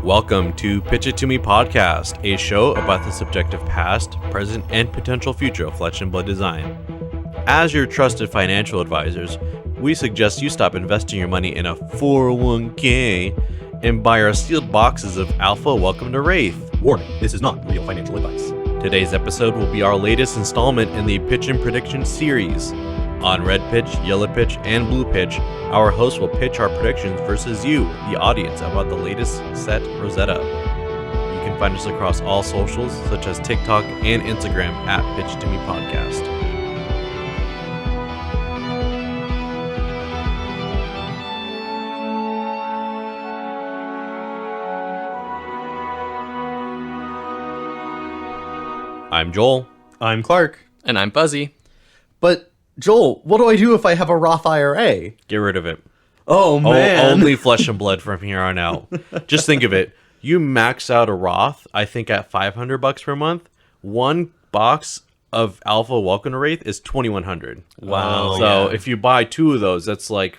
Welcome to Pitch It To Me podcast, a show about the subjective past, present, and potential future of Flesh and Blood design. As your trusted financial advisors, we suggest you stop investing your money in a 401k and buy our sealed boxes of Alpha Welcome to Wraith. Warning, this is not real financial advice. Today's episode will be our latest installment in the Pitch and Prediction series. On Red Pitch, Yellow Pitch, and Blue Pitch, our hosts will pitch our predictions versus you, the audience, about the latest set Rosetta. You can find us across all socials, such as TikTok and Instagram at Pitch It To Me Podcast. I'm Joel. I'm Clark. And I'm Buzzy. But, Joel, what do I do if I have a Roth IRA? Get rid of it. Oh, man. Only Flesh and Blood from here on out. Just think of it. You max out a Roth, I think at $500 per month. One box of Alpha Welcome to Wraith is $2,100. Wow. So if you buy two of those, that's like,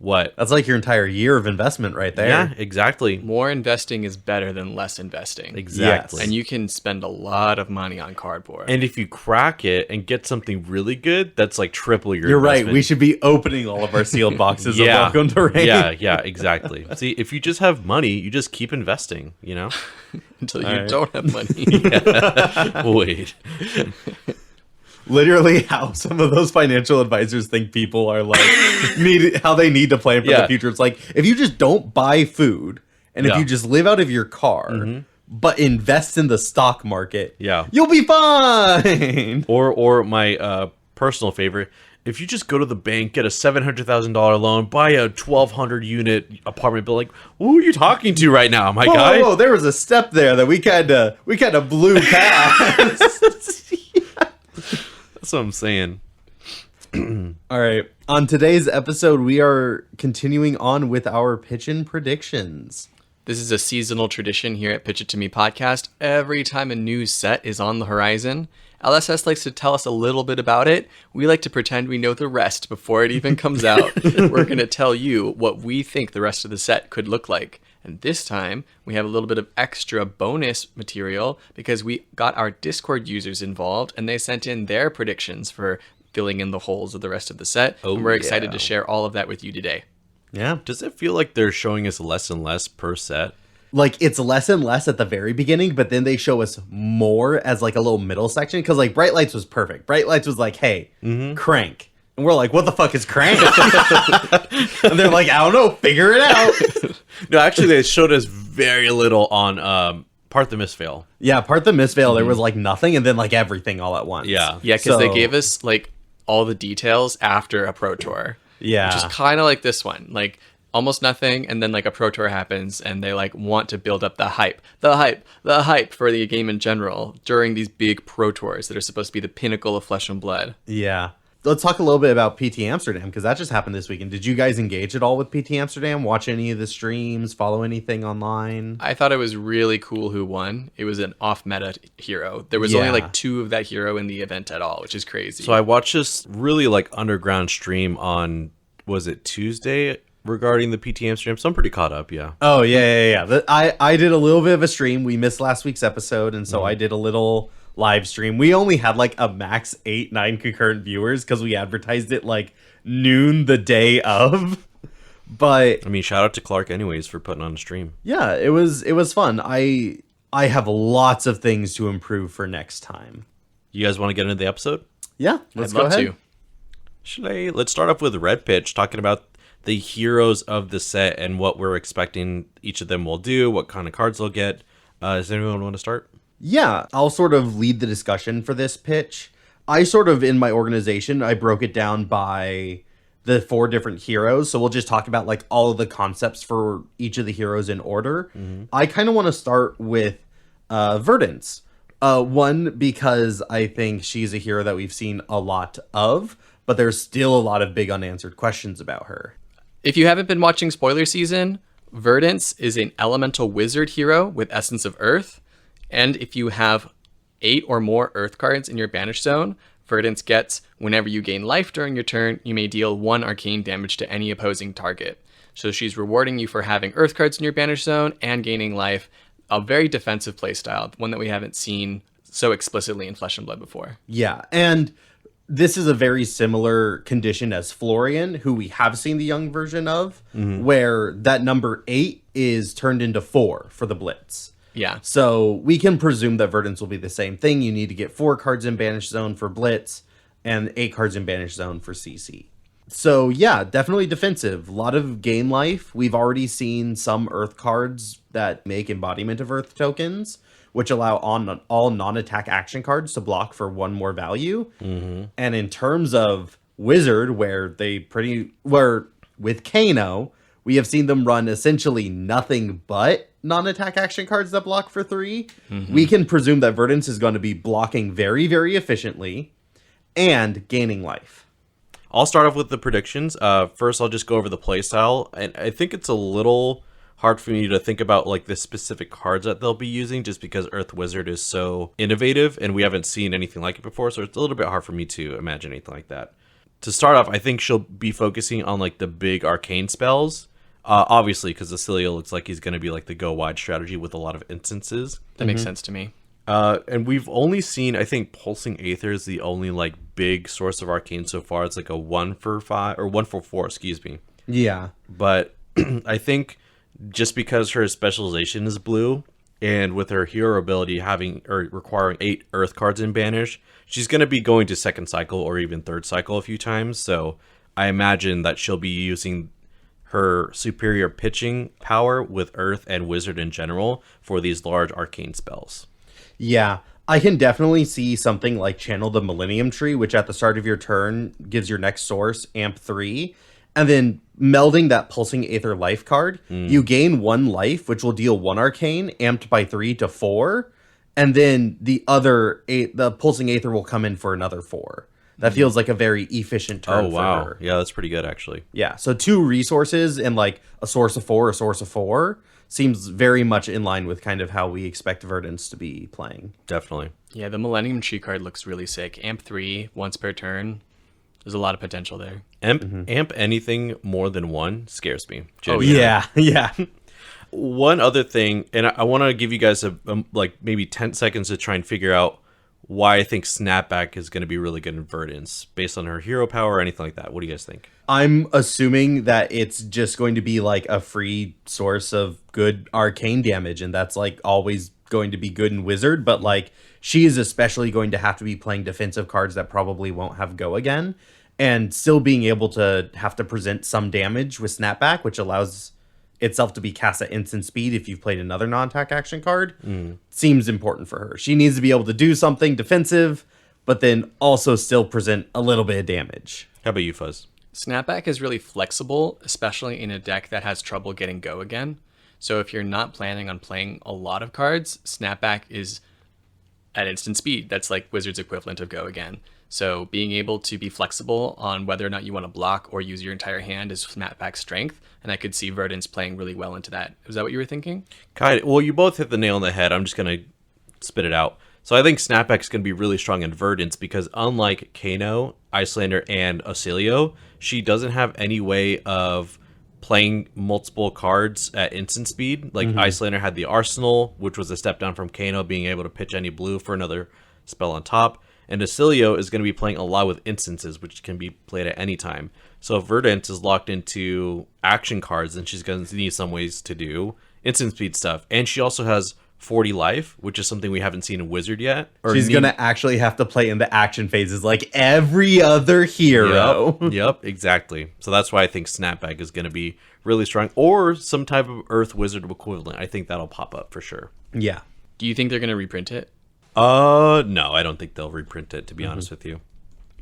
what? That's like your entire year of investment right there. Yeah, exactly. More investing is better than less investing. Exactly. Yes. And you can spend a lot of money on cardboard. And if you crack it and get something really good, that's like triple your You're investment. right. We should be opening all of our sealed boxes Yeah. of Welcome to Wraith. Yeah, exactly. See, if you just have money, you just keep investing, you know? Until you All right. don't have money. Wait. Literally how some of those financial advisors think people are like, how they need to plan for Yeah. the future. It's like, if you just don't buy food, and if Yeah. you just live out of your car, but invest in the stock market, Yeah. you'll be fine. Or my personal favorite, if you just go to the bank, get a $700,000 loan, buy a 1,200 unit apartment building, who are you talking to right now, my guy? Whoa, there was a step there that we kind of blew past. That's what I'm saying. All right. On today's episode, we are continuing on with our Pitchin predictions. This is a seasonal tradition here at Pitch It To Me podcast. Every time a new set is on the horizon, LSS likes to tell us a little bit about it. We like to pretend we know the rest before it even comes out. We're going to tell you what we think the rest of the set could look like. And this time, we have a little bit of extra bonus material because we got our Discord users involved and they sent in their predictions for filling in the holes of the rest of the set. Oh, and we're excited yeah. to share all of that with you today. Yeah. Does it feel like they're showing us less and less per set? Like, it's less and less at the very beginning, but then they show us more as, like, a little middle section. Because, like, Bright Lights was perfect. Bright Lights was like, hey, crank. And we're like, what the fuck is crank? And they're like, I don't know, figure it out. No, actually, they showed us very little on Part the Misveil. Yeah, part the Misveil, there was, like, nothing, and then, like, everything all at once. Yeah. Yeah, because they So- gave us like all the details after a Pro Tour. Yeah. Which is kind of like this one. Like almost nothing, and then like a Pro Tour happens, and they like want to build up the hype for the game in general during these big Pro Tours that are supposed to be the pinnacle of Flesh and Blood. Yeah. Let's talk a little bit about PT Amsterdam, because that just happened this weekend. Did you guys engage at all with PT Amsterdam? Watch any of the streams? Follow anything online? I thought it was really cool who won. It was an off-meta hero. There was only Yeah. like 2 of that hero in the event at all, which is crazy. So I watched this really like underground stream on, was it Tuesday, regarding the PT Amsterdam? So I'm pretty caught up, yeah. Oh, yeah. I did a little bit of a stream. We missed last week's episode, and so I did a little live stream. We only had like a max 8-9 concurrent viewers because we advertised it like noon the day of. But I mean, shout out to Clark anyways for putting on a stream. yeah, it was fun. I have lots of things to improve for next time. You guys want to get into the episode? Yeah, let's I'd go love ahead. to. Let's start off with Red Pitch, talking about the heroes of the set and what we're expecting each of them will do, what kind of cards they'll get. Does anyone want to start? Yeah, I'll sort of lead the discussion for this pitch. I sort of, in my organization, I broke it down by the 4 different heroes. So we'll just talk about like all of the concepts for each of the heroes in order. I kind of want to start with Verdance. One, because I think she's a hero that we've seen a lot of, but there's still a lot of big unanswered questions about her. If you haven't been watching spoiler season, Verdance is an elemental wizard hero with Essence of Earth. And if you have 8 or more Earth cards in your Banish Zone, Verdance gets, whenever you gain life during your turn, you may deal 1 arcane damage to any opposing target. So she's rewarding you for having Earth cards in your banish zone and gaining life. A very defensive playstyle, one that we haven't seen so explicitly in Flesh and Blood before. Yeah, and this is a very similar condition as Florian, who we have seen the young version of, where that number 8 is turned into 4 for the Blitz. Yeah. So we can presume that Verdance will be the same thing. You need to get 4 cards in Banish Zone for Blitz and 8 cards in Banish Zone for CC. So yeah, definitely defensive. A lot of game life. We've already seen some Earth cards that make embodiment of Earth tokens, which allow all non-attack action cards to block for 1 more value. And in terms of Wizard, where with Kano, we have seen them run essentially nothing but non-attack action cards that block for 3. We can presume that Verdance is going to be blocking very, very efficiently and gaining life. I'll start off with the predictions. First, I'll just go over the playstyle. And I think it's a little hard for me to think about like the specific cards that they'll be using just because Earth Wizard is so innovative and we haven't seen anything like it before. So it's a little bit hard for me to imagine anything like that. To start off, I think she'll be focusing on like the big arcane spells. Obviously, because Acilio looks like he's going to be like the go wide strategy with a lot of instances. That makes sense to me. And we've only seen, I think, Pulsing Aether is the only like big source of arcane so far. It's like a 1 for 5 or 1 for 4, excuse me. Yeah. But I think just because her specialization is blue and with her hero ability requiring 8 Earth cards in Banish, she's going to be going to second cycle or even third cycle a few times. So I imagine that she'll be using her superior pitching power with Earth and Wizard in general for these large arcane spells. Yeah, I can definitely see something like Channel the Millennium Tree, which at the start of your turn gives your next source amp 3, and then melding that Pulsing Aether life card, you gain 1 life, which will deal 1 arcane, amped by 3 to 4, and then the Pulsing Aether will come in for another 4. That feels like a very efficient turn for her. Yeah, that's pretty good, actually. Yeah, so 2 resources and like a source of 4 seems very much in line with kind of how we expect Verdance to be playing. Definitely. Yeah, the Millennium Tree card looks really sick. Amp 3, once per turn. There's a lot of potential there. Amp anything more than 1 scares me. Oh, yeah. Yeah. One other thing, and I want to give you guys like maybe 10 seconds to try and figure out why I think Snapback is going to be really good in Verdance based on her hero power or anything like that. What do you guys think? I'm assuming that it's just going to be like a free source of good arcane damage, and that's like always going to be good in Wizard, but like she is especially going to have to be playing defensive cards that probably won't have go again, and still being able to have to present some damage with Snapback, which allows itself to be cast at instant speed if you've played another non-attack action card, seems important for her. She needs to be able to do something defensive, but then also still present a little bit of damage. How about you, Fuzz? Snapback is really flexible, especially in a deck that has trouble getting go again. So if you're not planning on playing a lot of cards, Snapback is at instant speed. That's like Wizard's equivalent of go again. So being able to be flexible on whether or not you want to block or use your entire hand is Snapback's strength. And I could see Verdance playing really well into that. Was that what you were thinking? Kind of. Well, you both hit the nail on the head. I'm just going to spit it out. So I think Snapback is going to be really strong in Verdance because unlike Kano, Icelander, and Acilio, she doesn't have any way of playing multiple cards at instant speed. Like Icelander had the Arsenal, which was a step down from Kano, being able to pitch any blue for another spell on top. And Acilio is going to be playing a lot with instances, which can be played at any time. So if Verdance is locked into action cards, then she's going to need some ways to do instant speed stuff. And she also has 40 life, which is something we haven't seen in Wizard yet. She's going to actually have to play in the action phases like every other hero. Yep, exactly. So that's why I think Snapback is going to be really strong. Or some type of Earth Wizard equivalent. I think that'll pop up for sure. Yeah. Do you think they're going to reprint it? No, I don't think they'll reprint it, to be honest with you.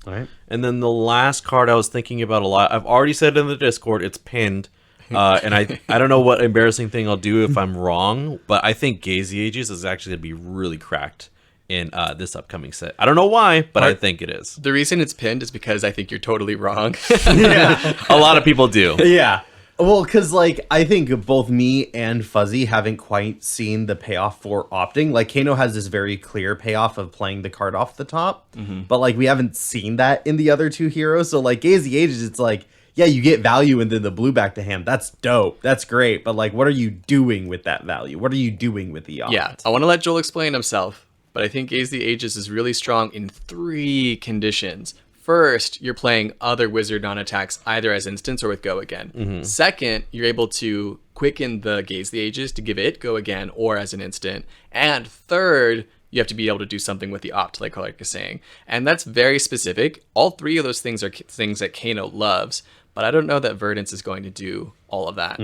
All right. And then the last card I was thinking about a lot, I've already said it in the Discord, it's pinned. And I don't know what embarrassing thing I'll do if I'm wrong, but I think Gazy Ages is actually going to be really cracked in this upcoming set. I don't know why, but I think it is. The reason it's pinned is because I think you're totally wrong. Yeah. A lot of people do. Yeah. Well, because, like, I think both me and Fuzzy haven't quite seen the payoff for opting. Like, Kano has this very clear payoff of playing the card off the top. But, like, we haven't seen that in the other two heroes. So, like, Gazy Ages, it's like, yeah, you get value and then the blue back to hand. That's dope. That's great. But like, what are you doing with that value? What are you doing with the odds? Yeah, I want to let Joel explain himself, but I think Gaze the Ages is really strong in 3 conditions. First, you're playing other wizard non-attacks either as instants or with Go Again. Second, you're able to quicken the Gaze the Ages to give it Go Again or as an instant. And third, you have to be able to do something with the opt, like Clark is saying. And that's very specific. All 3 of those things are things that Kano loves, but I don't know that Verdance is going to do all of that.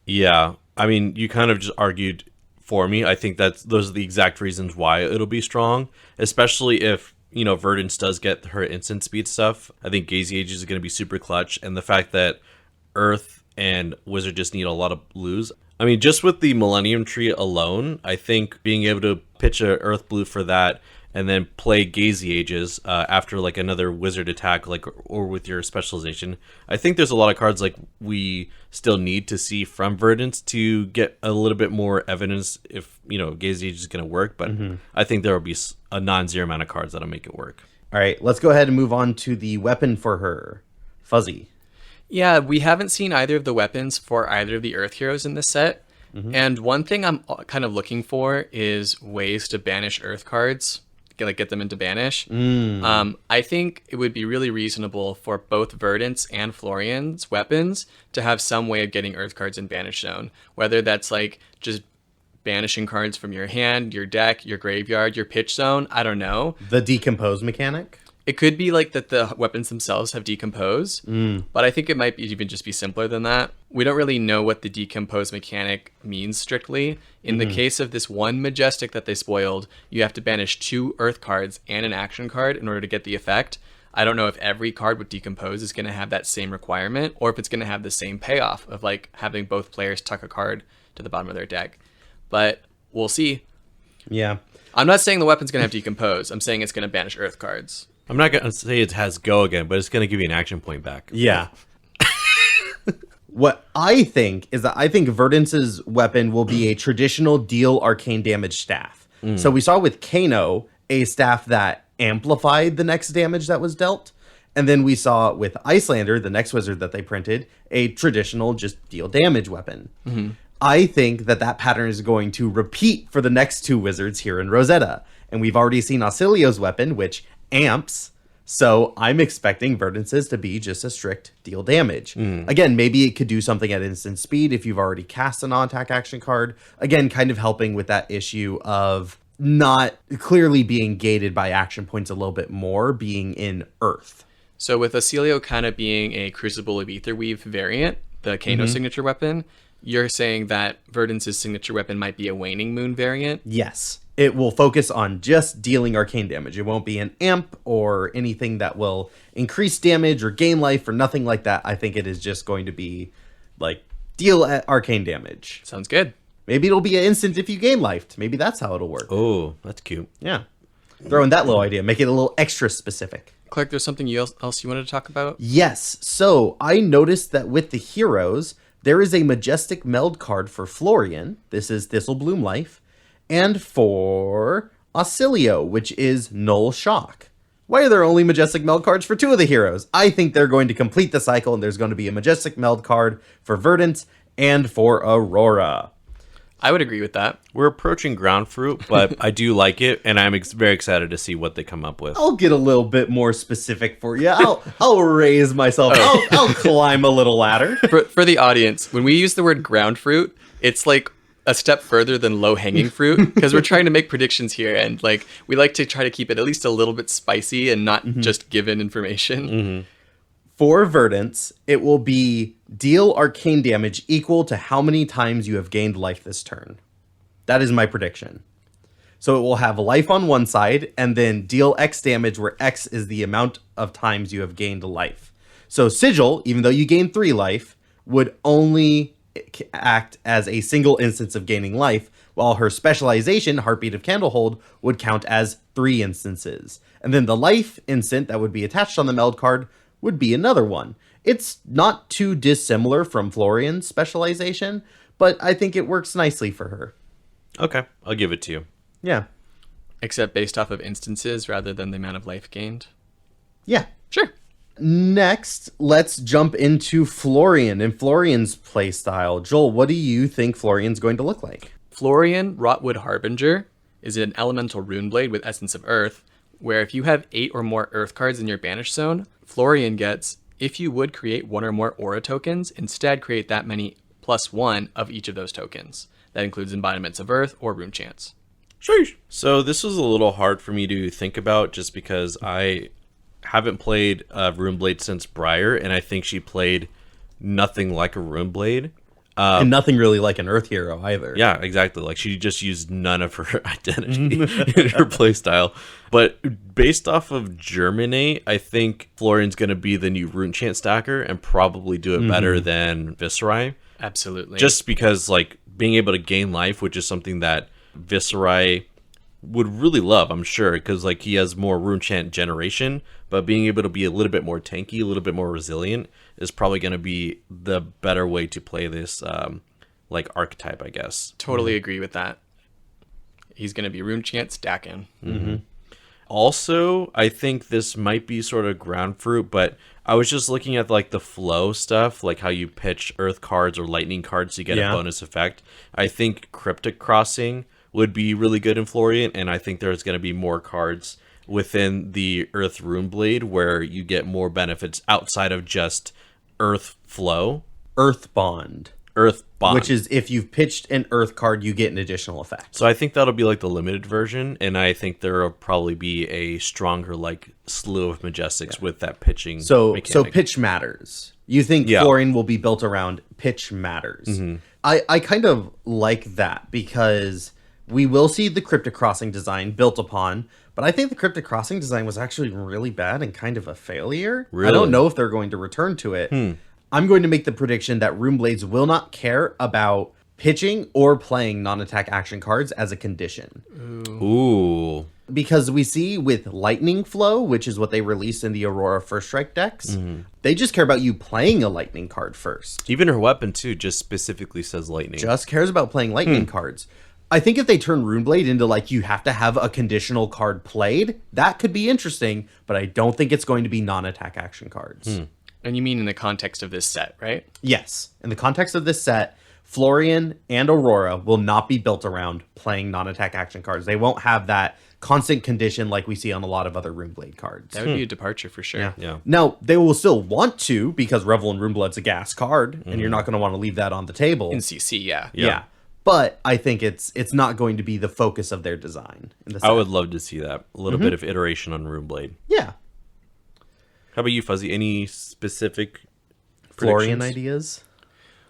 Yeah, I mean, you kind of just argued for me. I think those are the exact reasons why it'll be strong, especially if, you know, Verdance does get her instant speed stuff. I think Gaze the Ages is going to be super clutch, and the fact that Earth and Wizard just need a lot of blues. I mean, just with the Millennium Tree alone, I think being able to pitch a Earth Blue for that and then play Gaze the Ages after like another Wizard attack, like or with your specialization, I think there's a lot of cards like we still need to see from Verdance to get a little bit more evidence if, you know, Gaze the Ages is going to work. But I think there will be a non-zero amount of cards that'll make it work. All right, let's go ahead and move on to the weapon for her. Fuzzy. Yeah, we haven't seen either of the weapons for either of the Earth heroes in this set. And one thing I'm kind of looking for is ways to banish Earth cards, like get them into banish. I think it would be really reasonable for both Verdance and Florian's weapons to have some way of getting Earth cards in banish zone, whether that's like just banishing cards from your hand, your deck, your graveyard, your pitch zone. I don't know. The decompose mechanic? It could be like that the weapons themselves have decompose, but I think it might even just be simpler than that. We don't really know what the decompose mechanic means strictly. In the case of this one Majestic that they spoiled, you have to banish 2 Earth cards and an action card in order to get the effect. I don't know if every card with decompose is going to have that same requirement, or if it's going to have the same payoff of like having both players tuck a card to the bottom of their deck. But we'll see. Yeah. I'm not saying the weapon's going to have decompose. I'm saying it's going to banish Earth cards. I'm not going to say it has Go Again, but it's going to give you an action point back. Yeah. What I think is that I think Verdance's weapon will be a traditional deal arcane damage staff. So we saw with Kano a staff that amplified the next damage that was dealt. And then we saw with Icelander, the next wizard that they printed, a traditional just deal damage weapon. I think that pattern is going to repeat for the next 2 wizards here in Rosetta. And we've already seen Auxilio's weapon, which amps. So I'm expecting Verdance's to be just a strict deal damage. Again, maybe it could do something at instant speed if you've already cast a non-attack action card. Again, kind of helping with that issue of not clearly being gated by action points a little bit more, being in Earth. So with Auxilio kind of being a Crucible of Aetherweave variant, the Kano signature weapon, you're saying that Verdance's signature weapon might be a Waning Moon variant? Yes. It will focus on just dealing arcane damage. It won't be an amp or anything that will increase damage or gain life or nothing like that. I think it is just going to be like deal arcane damage. Sounds good. Maybe it'll be an instant if you gain life. Maybe that's how it'll work. Oh, that's cute. Yeah. Throw in that little idea. Make it a little extra specific. Clark, there's something else you wanted to talk about? Yes. So I noticed that with the heroes, there is a Majestic Meld card for Florian. This is Thistle Bloom Life. And for Auxilio, which is Null Shock. Why are there only Majestic Meld cards for 2 of the heroes? I think they're going to complete the cycle, and there's going to be a Majestic Meld card for Verdance and for Aurora. I would agree with that. We're approaching Ground Fruit, but I do like it, and I'm very excited to see what they come up with. I'll get a little bit more specific for you. I'll raise myself. I'll climb a little ladder. For the audience, when we use the word ground fruit, it's like a step further than low-hanging fruit, because we're trying to make predictions here, and like we like to try to keep it at least a little bit spicy and not just given information. For Verdance, it will be deal arcane damage equal to how many times you have gained life this turn. That is my prediction. So it will have life on one side, and then deal X damage, where X is the amount of times you have gained life. So Sigil, even though you gain 3 life, would only act as a single instance of gaining life, while her specialization, Heartbeat of Candlehold, would count as 3 instances. And then the life instant that would be attached on the meld card would be another one. It's not too dissimilar from Florian's specialization, but I think it works nicely for her. Okay, I'll give it to you. Yeah. Except based off of instances rather than the amount of life gained. Yeah. Sure. Next, let's jump into Florian and Florian's playstyle. Joel, what do you think Florian's going to look like? Florian, Rotwood Harbinger, is an elemental runeblade with Essence of Earth, where if you have 8 or more Earth cards in your Banish Zone, Florian gets, if you would create 1 or more Aura tokens, instead create that many +1 of each of those tokens. That includes Embodiments of Earth or Rune Chants. Sheesh. So this was a little hard for me to think about just because I haven't played Runeblade since Briar, and I think she played nothing like a Runeblade. And nothing really like an Earth hero either. Yeah, exactly. Like, she just used none of her identity in her playstyle. But based off of Germinate, I think Florian's going to be the new Rune Chant stacker and probably do it better than Viserai. Absolutely. Just because, like, being able to gain life, which is something that Viserai would really love, I'm sure, because, like, he has more Rune Chant generation, but being able to be a little bit more tanky, a little bit more resilient is probably going to be the better way to play this, like, archetype, I guess. Totally agree with that. He's going to be Rune Chant stacking. Also, I think this might be sort of ground fruit, but I was just looking at, like, the flow stuff, like how you pitch Earth cards or Lightning cards to get a bonus effect. I think Cryptic Crossing would be really good in Florian, and I think there's going to be more cards within the Earth Runeblade where you get more benefits outside of just Earth Flow. Earth Bond. Earth Bond. Which is if you've pitched an Earth card, you get an additional effect. So I think that'll be like the limited version, and I think there will probably be a stronger like slew of Majestics with that pitching mechanic. So pitch matters. You think Florian will be built around pitch matters. I kind of like that because we will see the Cryptic Crossing design built upon, but I think the Cryptic Crossing design was actually really bad and kind of a failure. Really? I don't know if they're going to return to it. I'm going to make the prediction that Runeblades will not care about pitching or playing non-attack action cards as a condition. Ooh. Because we see with Lightning Flow, which is what they released in the Aurora First Strike decks, they just care about you playing a Lightning card first. Even her weapon, too, just specifically says Lightning. Just cares about playing Lightning cards. I think if they turn Runeblade into, like, you have to have a conditional card played, that could be interesting, but I don't think it's going to be non-attack action cards. And you mean in the context of this set, right? Yes. In the context of this set, Florian and Aurora will not be built around playing non-attack action cards. They won't have that constant condition like we see on a lot of other Runeblade cards. That would be a departure for sure. Yeah. Now, they will still want to, because Revel and Runeblood's a gas card, and you're not going to want to leave that on the table. In CC, yeah. Yeah. But I think it's not going to be the focus of their design. In the set. I would love to see that. A little bit of iteration on Runeblade. Yeah. How about you, Fuzzy? Any specific Florian predictions? ideas?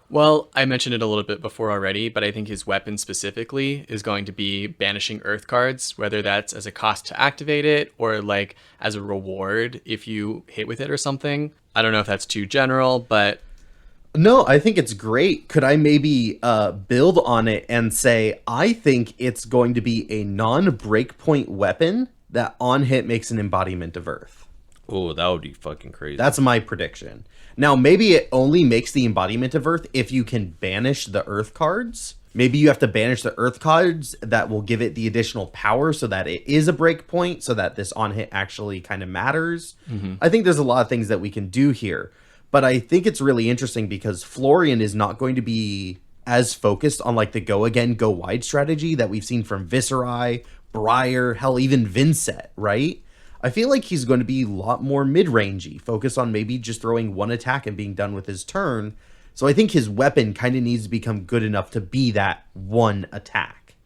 Well, I mentioned it a little bit before already, but I think his weapon specifically is going to be banishing Earth cards, whether that's as a cost to activate it or like as a reward if you hit with it or something. I don't know if that's too general, but... No, I think it's great. Could I maybe build on it and say, I think it's going to be a non-breakpoint weapon that on hit makes an embodiment of Earth. Oh, that would be fucking crazy. That's my prediction. Now, maybe it only makes the embodiment of Earth if you can banish the Earth cards. Maybe you have to banish the Earth cards that will give it the additional power so that it is a breakpoint, so that this on hit actually kind of matters. I think there's a lot of things that we can do here. But I think it's really interesting because Florian is not going to be as focused on like the go again, go wide strategy that we've seen from Viserai, Briar, hell, even Vincet, right? I feel like he's going to be a lot more mid-rangey, focused on maybe just throwing one attack and being done with his turn. So I think his weapon kind of needs to become good enough to be that one attack.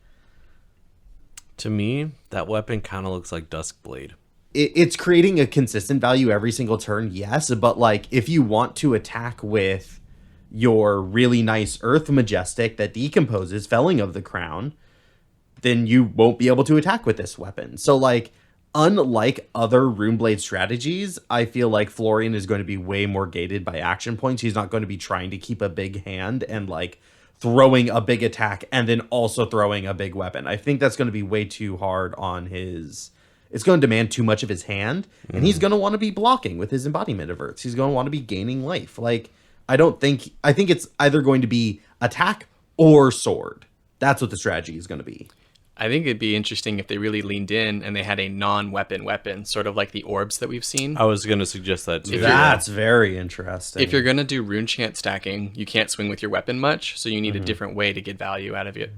To me, that weapon kind of looks like Duskblade. It's creating a consistent value every single turn, yes, but like if you want to attack with your really nice Earth Majestic that decomposes, Felling of the Crown, then you won't be able to attack with this weapon. So like, unlike other Runeblade strategies, I feel like Florian is going to be way more gated by action points. He's not going to be trying to keep a big hand and like throwing a big attack and then also throwing a big weapon. I think that's going to be way too hard on his... It's going to demand too much of his hand, and he's going to want to be blocking with his embodiment of Earths. He's going to want to be gaining life. Like, I think it's either going to be attack or sword. That's what the strategy is going to be. I think it'd be interesting if they really leaned in and they had a non-weapon weapon, sort of like the orbs that we've seen. I was going to suggest that too. That's very interesting. If you're going to do rune chant stacking, you can't swing with your weapon much, so you need a different way to get value out of it.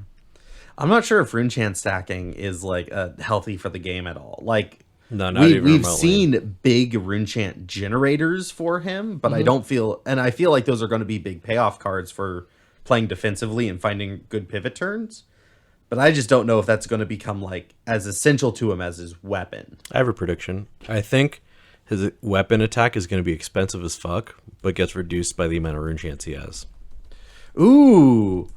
I'm not sure if rune chant stacking is like healthy for the game at all. Like, No, not even we've remotely. seen big rune chant generators for him, but I feel like those are going to be big payoff cards for playing defensively and finding good pivot turns. But I just don't know if that's going to become like as essential to him as his weapon. I have a prediction. I think his weapon attack is going to be expensive as fuck, but gets reduced by the amount of rune chance he has. Ooh,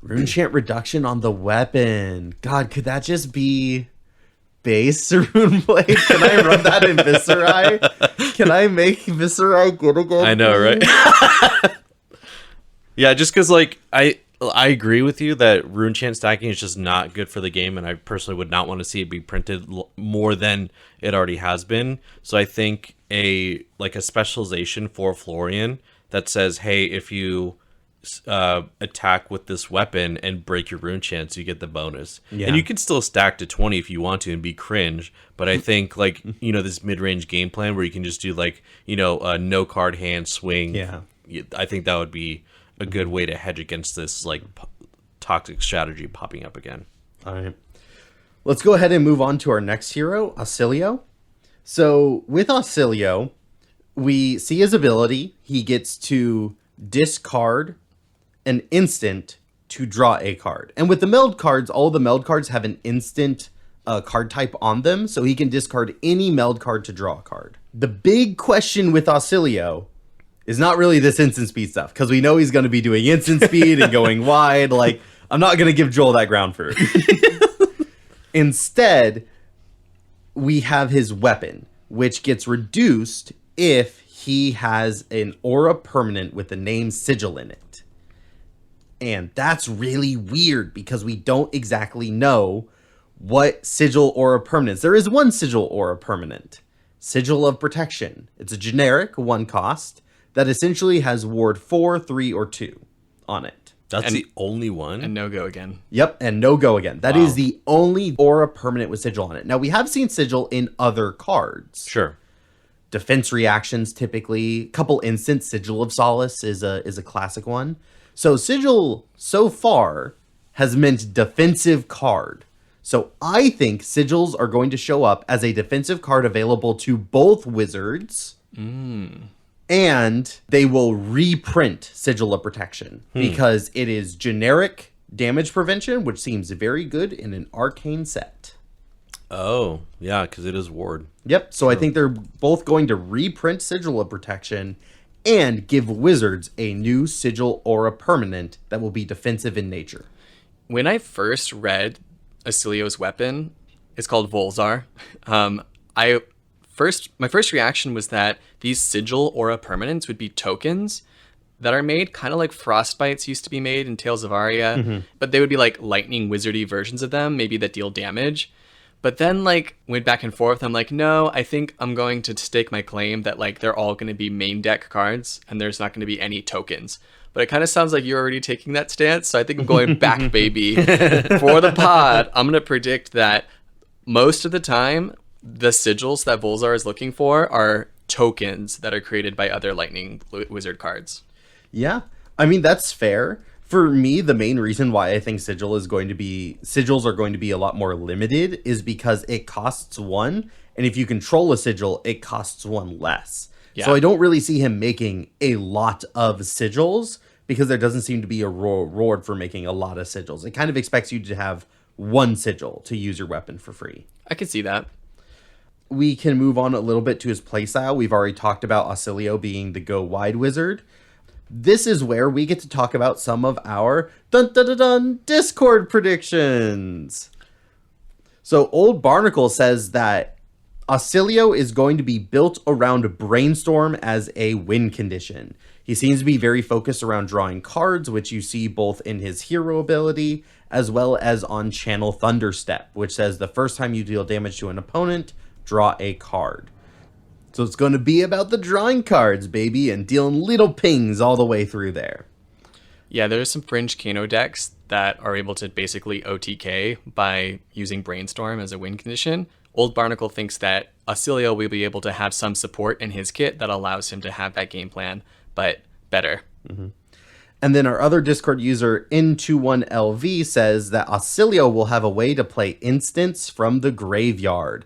rune chant reduction on the weapon. God, could that just be base rune blade? Can I run that in Viscerai? Can I make Viscerai good again? I know, right? Yeah, just because like I agree with you that rune chant stacking is just not good for the game, and I personally would not want to see it be printed more than it already has been. So I think a specialization for Florian that says, hey, if you attack with this weapon and break your rune chance, you get the bonus. Yeah. And you can still stack to 20 if you want to and be cringe, but I think like, this mid-range game plan where you can just do like, no card hand swing. Yeah. I think that would be a good way to hedge against this like toxic strategy popping up again. All right. Let's go ahead and move on to our next hero, Ausilio. So with Ausilio, we see his ability. He gets to discard an instant to draw a card. And with the meld cards, all the meld cards have an instant card type on them, so he can discard any meld card to draw a card. The big question with Ausilio is not really this instant speed stuff, because we know he's going to be doing instant speed and going wide. Like, I'm not going to give Joel that ground fruit. Instead, we have his weapon, which gets reduced if he has an aura permanent with the name Sigil in it. And that's really weird, because we don't exactly know what Sigil aura permanents. There is one Sigil aura permanent, Sigil of Protection. It's a generic 1 cost that essentially has ward 4, 3, or 2 on it. That's the only one? And no go again. Yep, and no go again. That is the only aura permanent with Sigil on it. Now, we have seen Sigil in other cards. Sure. Defense reactions, typically. Couple instant Sigil of Solace is a classic one. So Sigil, so far, has meant defensive card. So I think Sigils are going to show up as a defensive card available to both wizards. And they will reprint Sigil of Protection because it is generic damage prevention, which seems very good in an arcane set. Oh, yeah, because it is ward. Yep, so I think they're both going to reprint Sigil of Protection and give wizards a new Sigil Aura permanent that will be defensive in nature. When I first read Ausilio's weapon, it's called Volzar. My first reaction was that these Sigil Aura permanents would be tokens that are made kind of like Frostbites used to be made in Tales of Aria, but they would be like lightning wizardy versions of them, maybe that deal damage. But then like went back and forth. I'm like, no, I think I'm going to stake my claim that like they're all going to be main deck cards and there's not going to be any tokens. But it kind of sounds like you're already taking that stance. So I think I'm going back, baby. For the pod, I'm going to predict that most of the time, the sigils that Volzar is looking for are tokens that are created by other lightning wizard cards. Yeah, I mean, that's fair. For me, the main reason why I think sigils are going to be a lot more limited is because it costs 1, and if you control a sigil, it costs 1 less. Yeah. So I don't really see him making a lot of sigils because there doesn't seem to be a reward for making a lot of sigils. It kind of expects you to have 1 sigil to use your weapon for free. I could see that. We can move on a little bit to his playstyle. We've already talked about Ausilio being the go wide wizard. This is where we get to talk about some of our Discord predictions. So Old Barnacle says that Ausilio is going to be built around Brainstorm as a win condition. He seems to be very focused around drawing cards, which you see both in his hero ability as well as on Channel Thunderstep, which says the first time you deal damage to an opponent, draw a card. So it's going to be about the drawing cards, baby, and dealing little pings all the way through there. Yeah, there's some fringe Kano decks that are able to basically OTK by using Brainstorm as a win condition, Old Barnacle thinks that Acilio will be able to have some support in his kit that allows him to have that game plan, but better. And then our other Discord user, N21LV, says that Acilio will have a way to play instants from the graveyard.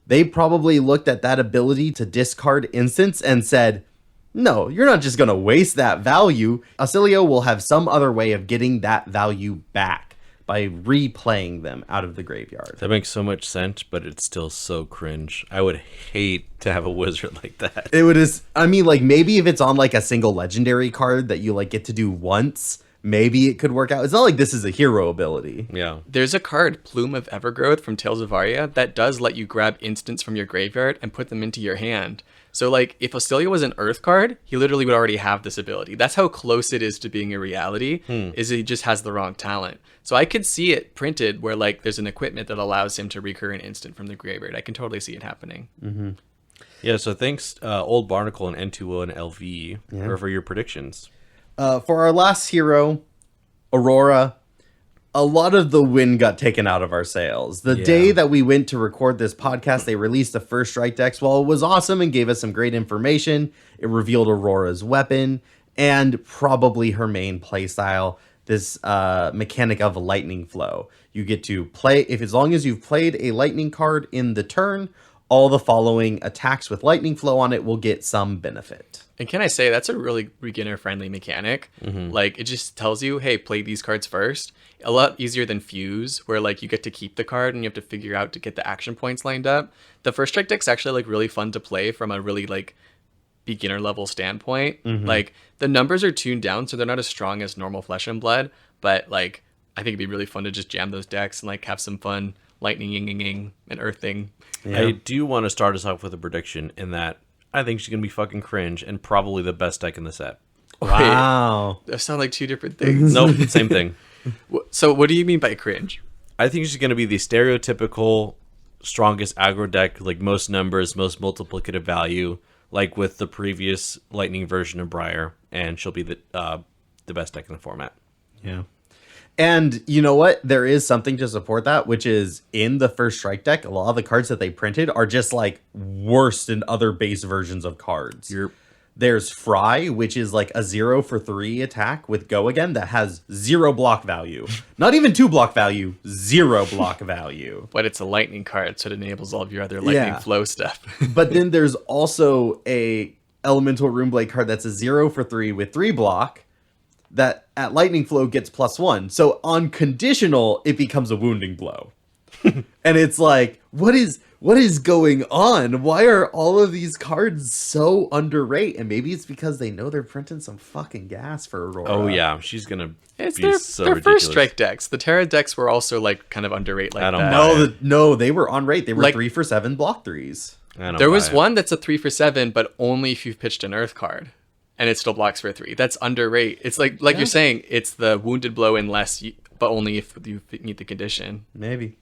They probably looked at that ability to discard instants and said, no, you're not just going to waste that value. Acilio will have some other way of getting that value back by replaying them out of the graveyard. That makes so much sense, but it's still so cringe. I would hate to have a wizard like that. It would is, I mean, like maybe if it's on like a single legendary card that you like get to do once, maybe it could work out. It's not like this is a hero ability. Yeah. There's a card, Plume of Evergrowth from Tales of Aria, that does let you grab instants from your graveyard and put them into your hand. So like if Acilio was an Earth card, he literally would already have this ability. That's how close it is to being a reality, is he just has the wrong talent. So I could see it printed where like there's an equipment that allows him to recur an instant from the graveyard. I can totally see it happening. Yeah, so thanks Old Barnacle and N2O and LV for your predictions. For our last hero, Aurora, a lot of the wind got taken out of our sails. The day that we went to record this podcast, they released the first strike decks. While it was awesome and gave us some great information, it revealed Aurora's weapon and probably her main playstyle, this mechanic of lightning flow. You get to play, as long as you've played a lightning card in the turn, all the following attacks with lightning flow on it will get some benefit. And can I say that's a really beginner-friendly mechanic? Like, it just tells you, hey, play these cards first. A lot easier than Fuse, where, like, you get to keep the card and you have to figure out to get the action points lined up. The first strike deck's actually, like, really fun to play from a really, like, beginner-level standpoint. Like, the numbers are tuned down, so they're not as strong as normal Flesh and Blood, but, like, I think it'd be really fun to just jam those decks and, like, have some fun lightning and earthing. Yeah. I do want to start us off with a prediction in that I think she's going to be fucking cringe and probably the best deck in the set. Wow. Those sound like two different things. Nope, same thing. So what do you mean by cringe? I think she's going to be the stereotypical strongest aggro deck, like most numbers, most multiplicative value, like with the previous Lightning version of Briar, and she'll be the best deck in the format. Yeah. And you know what? There is something to support that, which is in the first strike deck, a lot of the cards that they printed are just like worse than other base versions of cards. There's Fry, which is like a 0-for-3 attack with Go Again that has 0 block value. Not even 2 block value, 0 block value. But it's a lightning card, so it enables all of your other lightning flow stuff. But then there's also a Elemental Runeblade card that's a 0-for-3 with 3 block that at lightning flow gets +1. So on conditional, it becomes a wounding blow. And it's like, what is going on? Why are all of these cards so underrated? And maybe it's because they know they're printing some fucking gas for Aurora. Oh yeah, she's gonna It's be their ridiculous. first strike decks. The Terra decks were also like kind of underrated like I don't that. buy No, they were on rate. They were Like- 3-for-7 block 3s. There was one that's a 3-for-7, but only if you've pitched an Earth card. And it still blocks for 3. That's underrate. It's like you're saying, it's the wounded blow unless but only if you meet the condition. Maybe.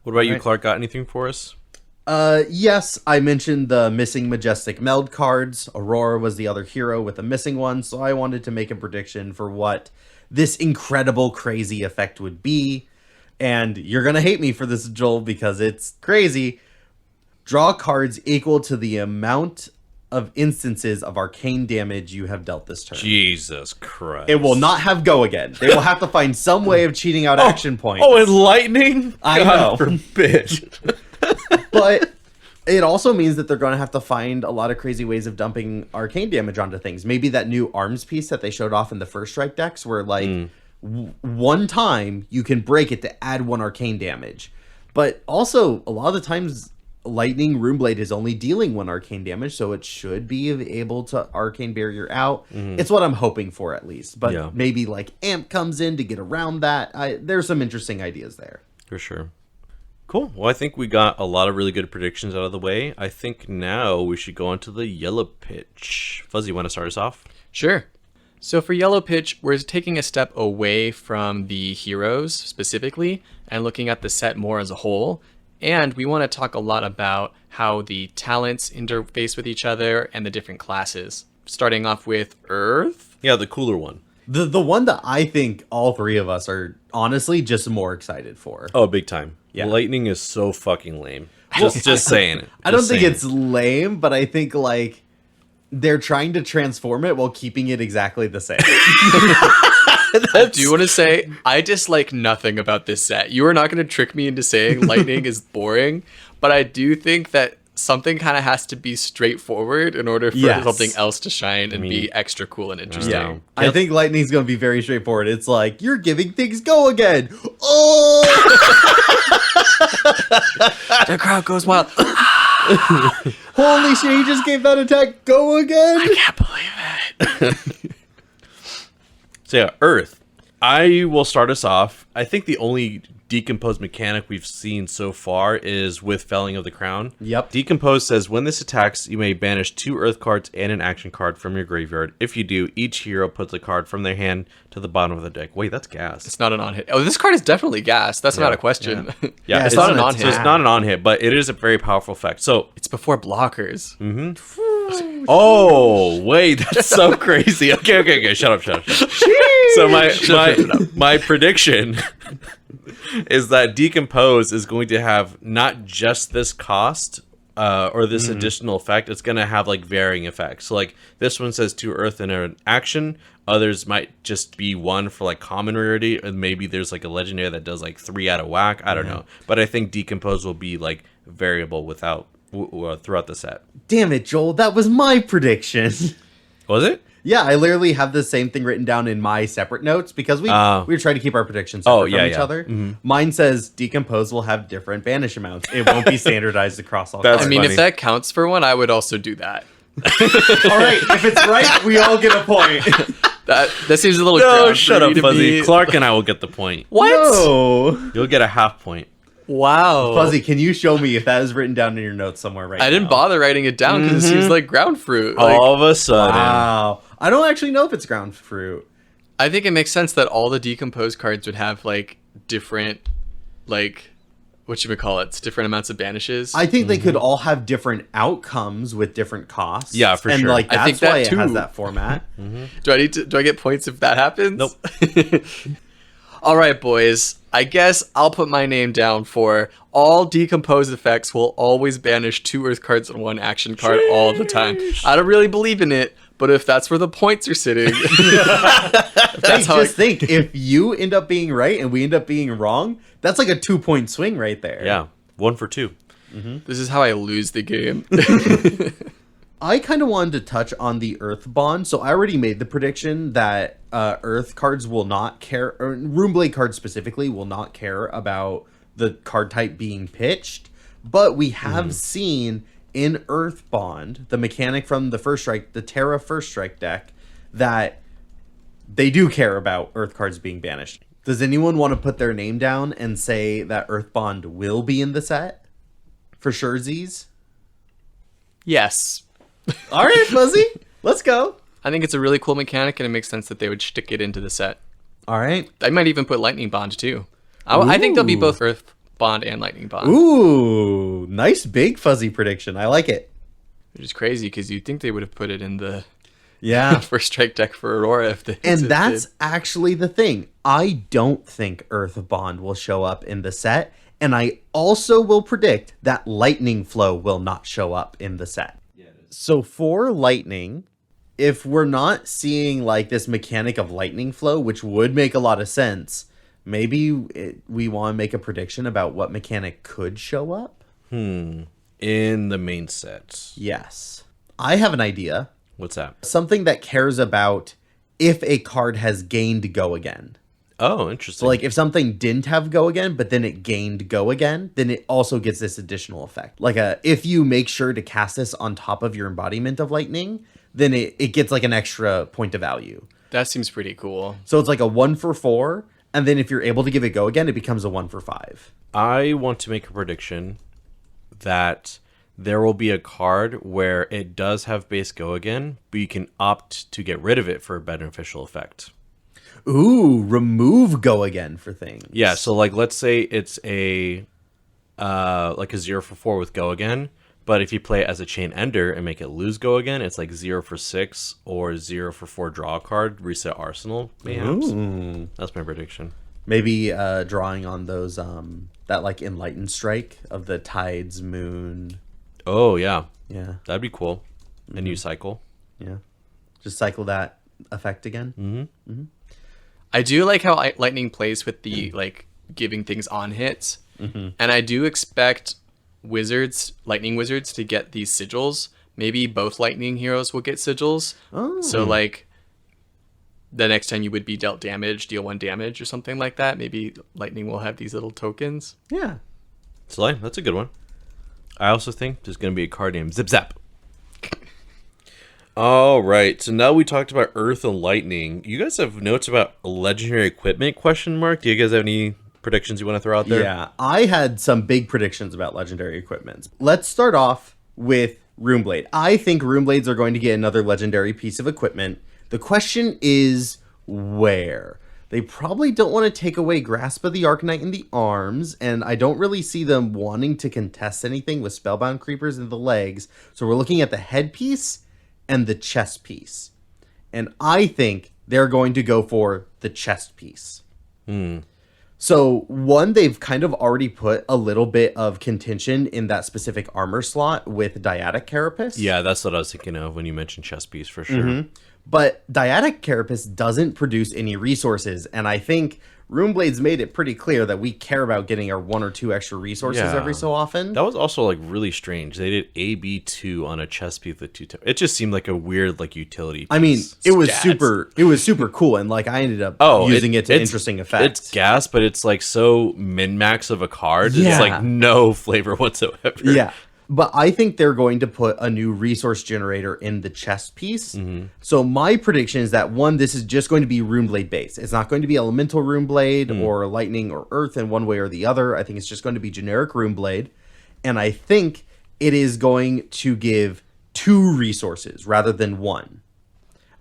What about you, Right. Clark? Got anything for us? Yes, I mentioned the missing Majestic Meld cards. Aurora was the other hero with a missing one, so I wanted to make a prediction for what this incredible, crazy effect would be. And you're going to hate me for this, Joel, because it's crazy. Draw cards equal to the amount of instances of arcane damage you have dealt this turn. Jesus Christ! It will not have Go Again. They will have to find some way of cheating out action points. Oh, and lightning! I God know. forbid. But it also means that they're going to have to find a lot of crazy ways of dumping arcane damage onto things. Maybe that new arms piece that they showed off in the first strike decks where like one time you can break it to add 1 arcane damage. But also a lot of the times Lightning Runeblade is only dealing 1 arcane damage, so it should be able to arcane barrier out. It's what I'm hoping for at least. But maybe like Amp comes in to get around that. There's some interesting ideas there. For sure. Cool. Well, I think we got a lot of really good predictions out of the way. I think now we should go on to the yellow pitch. Fuzzy, want to start us off? Sure. So for Yellow Pitch, we're taking a step away from the heroes specifically and looking at the set more as a whole. And we want to talk a lot about how the talents interface with each other and the different classes. Starting off with Earth. Yeah, the cooler one. The one that I think all three of us are honestly just more excited for. Oh, big time. Yeah. Lightning is so fucking lame. Just saying it. I don't Just think saying it's lame, but I think like they're trying to transform it while keeping it exactly the same. I do want to say, I dislike nothing about this set. You are not going to trick me into saying lightning is boring, but I do think that something kind of has to be straightforward in order for Yes. something else to shine and be extra cool and interesting. Yeah. I think lightning's going to be very straightforward. It's like, you're giving things go again. Oh! The crowd goes wild. Holy shit, he just gave that attack go again? I can't believe it. So yeah, Earth. I will start us off. I think the only decompose mechanic we've seen so far is with Felling of the Crown. Yep. Decompose says when this attacks, you may banish 2 Earth cards and an action card from your graveyard. If you do, each hero puts a card from their hand to the bottom of the deck. Wait, that's gas. It's not an on-hit. Oh, this card is definitely gas. That's not a question. Yeah, it's not an on on-hit. So it's not an on-hit, but it is a very powerful effect. So, It's before blockers. oh, wait, that's so crazy. Okay, shut up. So my prediction is that Decompose is going to have not just this cost or this additional effect. It's going to have like varying effects. So like this one says 2 Earth in an action. Others might just be 1 for like common rarity, and maybe there's like a legendary that does like 3 out of whack. I don't know, but I think Decompose will be like variable throughout the set. Damn it, Joel. That was my prediction. Was it? Yeah, I literally have the same thing written down in my separate notes because we were trying to keep our predictions separate from each other. Mine says Decompose will have different banish amounts. It won't be standardized across all That's cards. I mean, funny. if that counts for one, I would also do that. All right, if it's right, we all get a point. That seems a little No, ground shut for me up, to Fuzzy. be- Clark and I will get the point. What? No. You'll get a half point. Wow. Fuzzy, can you show me if that is written down in your notes somewhere right now? I didn't bother writing it down because it seems like ground fruit. Like, All of a sudden. Wow. I don't actually know if it's ground fruit. I think it makes sense that all the decomposed cards would have like different, like, different amounts of banishes. I think they could all have different outcomes with different costs. Yeah, for and sure. like I that's think that why it has too. that format. Do I get points if that happens? Nope. All right, boys. I guess I'll put my name down for all decomposed effects will always banish 2 Earth cards and 1 action card all the time. I don't really believe in it, but if that's where the points are sitting, that's how Just think, if you end up being right and we end up being wrong, that's like a 2-point swing right there. Yeah. 1 for 2. this is how I lose the game. I kind of wanted to touch on the Earth Bond, so I already made the prediction that Earth cards will not care, or Runeblade cards specifically will not care about the card type being pitched, but we have seen in Earth Bond, the mechanic from the First Strike, the Terra First Strike deck, that they do care about Earth cards being banished. Does anyone want to put their name down and say that Earth Bond will be in the set? For sure, Z's? Yes. All right, Fuzzy, let's go. I think it's a really cool mechanic, and it makes sense that they would stick it into the set. All right. I might even put Lightning Bond, too. I think they'll be Ooh. both Earth Bond and Lightning Bond. Ooh, nice big Fuzzy prediction. I like it. Which is crazy, because you'd think they would have put it in the Yeah. First Strike deck for Aurora if they And existed. that's actually the thing. I don't think Earth Bond will show up in the set. And I also will predict that Lightning Flow will not show up in the set. So for Lightning, if we're not seeing like this mechanic of Lightning Flow, which would make a lot of sense, maybe we want to make a prediction about what mechanic could show up? In the main set. Yes. I have an idea. What's that? Something that cares about if a card has gained Go Again. Oh, interesting. So like if something didn't have Go Again, but then it gained Go Again, then it also gets this additional effect. Like if you make sure to cast this on top of your embodiment of lightning, then it gets like an extra point of value. That seems pretty cool. So it's like a 1 for 4, and then if you're able to give it Go Again, it becomes a 1 for 5. I want to make a prediction that there will be a card where it does have base Go Again, but you can opt to get rid of it for a beneficial effect. Ooh, remove Go Again for things. Yeah, so like let's say it's a like a 0 for 4 with Go Again, But if you play it as a chain ender and make it lose go again, it's like 0 for 6 or 0 for 4 draw a card, reset arsenal, mayhaps. Ooh. That's my prediction. Maybe drawing on those that like enlightened strike of the tides, moon. Oh, yeah. Yeah. That'd be cool. A new cycle. Yeah. Just cycle that effect again. Mm-hmm. I do like how lightning plays with the like giving things on hits. And I do expect lightning wizards to get these sigils. Maybe both lightning heroes will get sigils. Oh. So like the next time you would be dealt damage, deal 1 damage or something like that. Maybe lightning will have these little tokens. Yeah. Sly, that's a good one. I also think there's going to be a card named Zip Zap. All right, so now we talked about Earth and Lightning. You guys have notes about legendary equipment, question mark? Do you guys have any predictions you want to throw out there? Yeah, I had some big predictions about legendary equipment. Let's start off with Runeblade. I think Runeblades are going to get another legendary piece of equipment. The question is where? They probably don't want to take away Grasp of the Arcanite in the arms, and I don't really see them wanting to contest anything with Spellbound Creepers in the legs. So we're looking at the headpiece and the chest piece. And I think they're going to go for the chest piece. So, one, they've kind of already put a little bit of contention in that specific armor slot with Dyadic Carapace. Yeah, that's what I was thinking of when you mentioned chest piece for sure. But Dyadic Carapace doesn't produce any resources, and I think Runeblade's made it pretty clear that we care about getting our 1 or 2 extra resources Yeah. every so often. That was also like really strange. They did AB2 on a chest piece with 2 It just seemed like a weird like utility piece. I mean, it was Stats. super cool, and like I ended up Oh, using it to it's- interesting effects. It's gas, but it's like so min-max of a card. Yeah. It's like no flavor whatsoever. Yeah. But I think they're going to put a new resource generator in the chest piece. So my prediction is that, one, this is just going to be Runeblade based. It's not going to be Elemental Runeblade or Lightning or Earth in one way or the other. I think it's just going to be generic Runeblade. And I think it is going to give 2 resources rather than 1.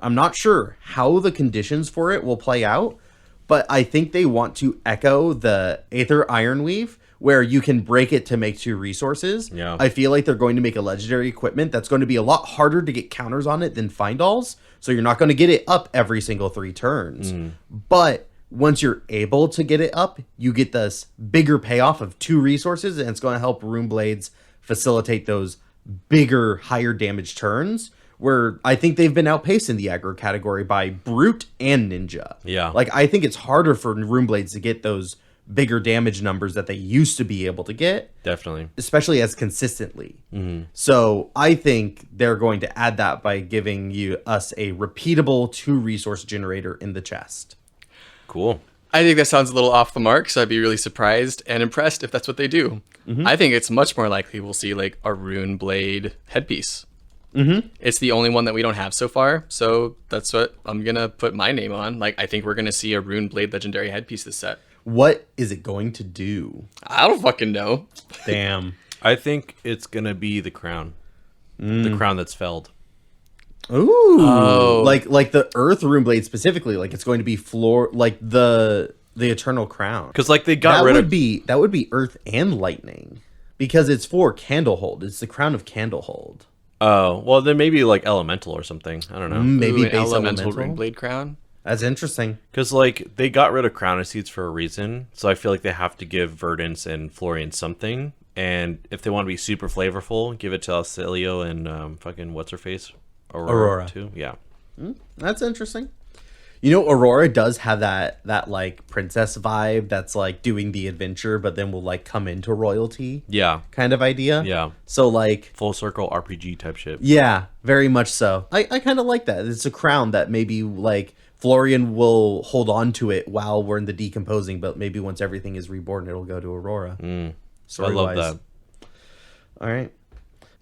I'm not sure how the conditions for it will play out, but I think they want to echo the Aether Ironweave, where you can break it to make 2 resources. Yeah. I feel like they're going to make a legendary equipment that's going to be a lot harder to get counters on it than Findalls. So you're not going to get it up every single 3 turns. But once you're able to get it up, you get this bigger payoff of 2 resources, and it's going to help Runeblades facilitate those bigger, higher damage turns, where I think they've been outpaced in the aggro category by Brute and Ninja. Yeah. Like, I think it's harder for Runeblades to get those bigger damage numbers that they used to be able to get, Definitely. especially as consistently. So I think they're going to add that by giving us a repeatable 2 resource generator in the chest. Cool. I think that sounds a little off the mark, so I'd be really surprised and impressed if that's what they do. I think it's much more likely we'll see like a Rune Blade headpiece. It's the only one that we don't have so far, so that's what I'm gonna put my name on. Like, I think we're gonna see a Rune Blade legendary headpiece this set. What is it going to do? I don't fucking know. Damn. I think it's going to be the crown. The crown that's felled. Ooh. Oh. Like the Earth Runeblade specifically, like it's going to be like the Eternal Crown. Because like they got That rid would of... be Earth and Lightning. Because it's for Candlehold. It's the Crown of Candlehold. Oh, well then maybe like elemental or something. I don't know. Maybe Ooh, an base elemental elemental. Rune Blade crown. That's interesting. Because like they got rid of crown of seeds for a reason. So I feel like they have to give Verdance and Florian something. And if they want to be super flavorful, give it to Alcelio and fucking what's her face? Aurora. Too. Yeah. That's interesting. You know, Aurora does have that like princess vibe that's like doing the adventure, but then will like come into royalty Yeah. kind of idea. Yeah. So like, Full circle RPG type shit. yeah, very much so. I kind of like that. It's a crown that maybe like Florian will hold on to it while we're in the decomposing, but maybe once everything is reborn, it'll go to Aurora. I Story-wise. love that. All right.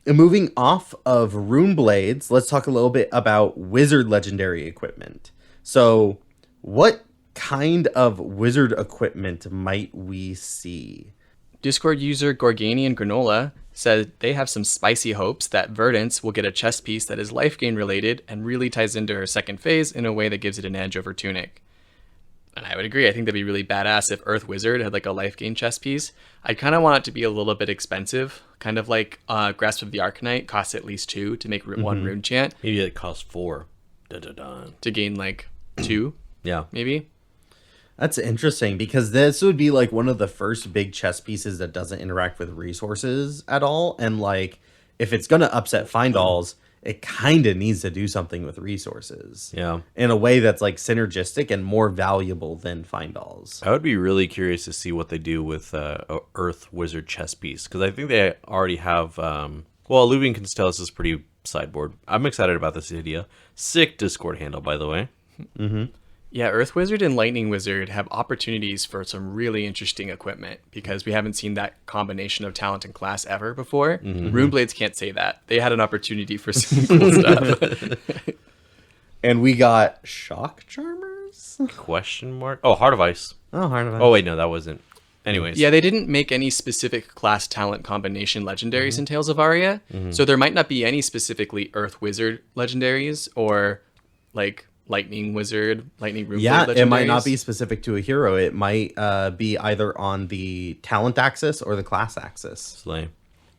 And moving off of Rune Blades, let's talk a little bit about wizard legendary equipment. So, what kind of wizard equipment might we see? Discord user Gorganian Granola said they have some spicy hopes that Verdance will get a chest piece that is life gain related and really ties into her second phase in a way that gives it an edge over Tunic. And I would agree. I think that'd be really badass if Earth Wizard had like a life gain chess piece. I'd kind of want it to be a little bit expensive, kind of like Grasp of the Arcanite costs at least 2 to make one rune chant. Maybe it costs 4. Dun-dun-dun. To gain like 2, Yeah. maybe. That's interesting because this would be like one of the first big chess pieces that doesn't interact with resources at all. And like, if it's going to upset Findalls, it kind of needs to do something with resources. Yeah. In a way that's like synergistic and more valuable than Findalls. I would be really curious to see what they do with a Earth Wizard chess piece, because I think they already have. Alluvian Constellus is pretty sideboard. I'm excited about this idea. Sick Discord handle, by the way. Mm-hmm. Yeah, Earth Wizard and Lightning Wizard have opportunities for some really interesting equipment because we haven't seen that combination of talent and class ever before. Runeblades can't say that. They had an opportunity for some cool stuff. And we got Shock Charmers? Question mark? Oh, Heart of Ice. Oh, Heart of Ice. Oh, wait, no, that wasn't. Anyways. Yeah, they didn't make any specific class talent combination legendaries in Tales of Aria. So there might not be any specifically Earth Wizard legendaries or like Lightning Wizard, Lightning Runeblade legendaries. It might not be specific to a hero. It might be either on the talent axis or the class axis. Slay.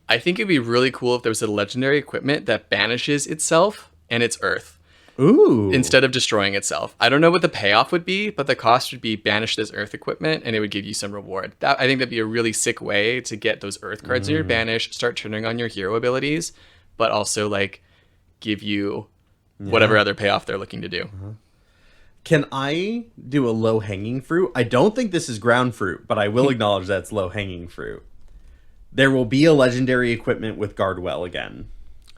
I think it'd be really cool if there was a legendary equipment that banishes itself and its Earth. Ooh. Instead of destroying itself. I don't know what the payoff would be, but the cost would be banish this Earth equipment and it would give you some reward. I think that'd be a really sick way to get those Earth cards in your banish, start turning on your hero abilities, but also like give you whatever other payoff they're looking to do. Can I do a low-hanging fruit? I don't think this is ground fruit, but I will acknowledge that's low-hanging fruit. There will be a legendary equipment with Guardwell again.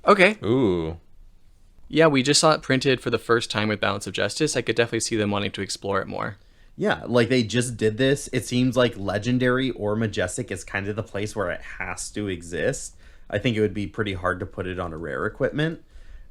Okay. Ooh. Yeah, we just saw it printed for the first time with Balance of Justice. I could definitely see them wanting to explore it more. Yeah, like they just did this. It seems like legendary or majestic is kind of the place where it has to exist. I think it would be pretty hard to put it on a rare equipment.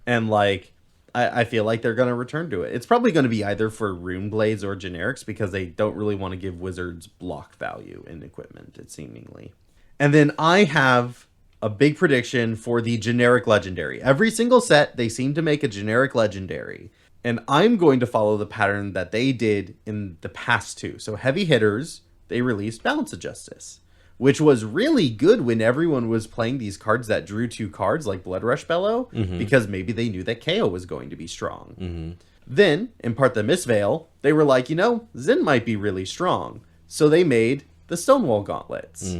And like, I feel like they're going to return to it. It's probably going to be either for rune blades or generics because they don't really want to give wizards block value in equipment, it seemingly. And then I have a big prediction for the generic legendary. Every single set, they seem to make a generic legendary. And I'm going to follow the pattern that they did in the past two. So heavy hitters, they released Balance of Justice, which was really good when everyone was playing these cards that drew 2 cards like Blood Rush Bellow, because maybe they knew that KO was going to be strong. Then, in Part the Mistveil, they were like, Zin might be really strong. So they made the Stonewall Gauntlets,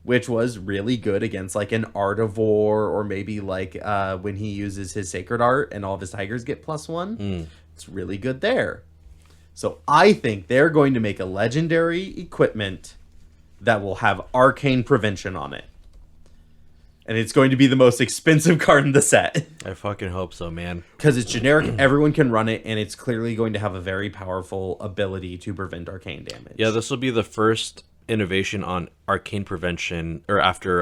which was really good against like an Artivore, or maybe like when he uses his Sacred Art and all of his tigers get +1. It's really good there. So I think they're going to make a legendary equipment that will have arcane prevention on it. And it's going to be the most expensive card in the set. I fucking hope so, man. Because it's generic, everyone can run it, and it's clearly going to have a very powerful ability to prevent arcane damage. Yeah, this will be the first innovation on arcane prevention, or after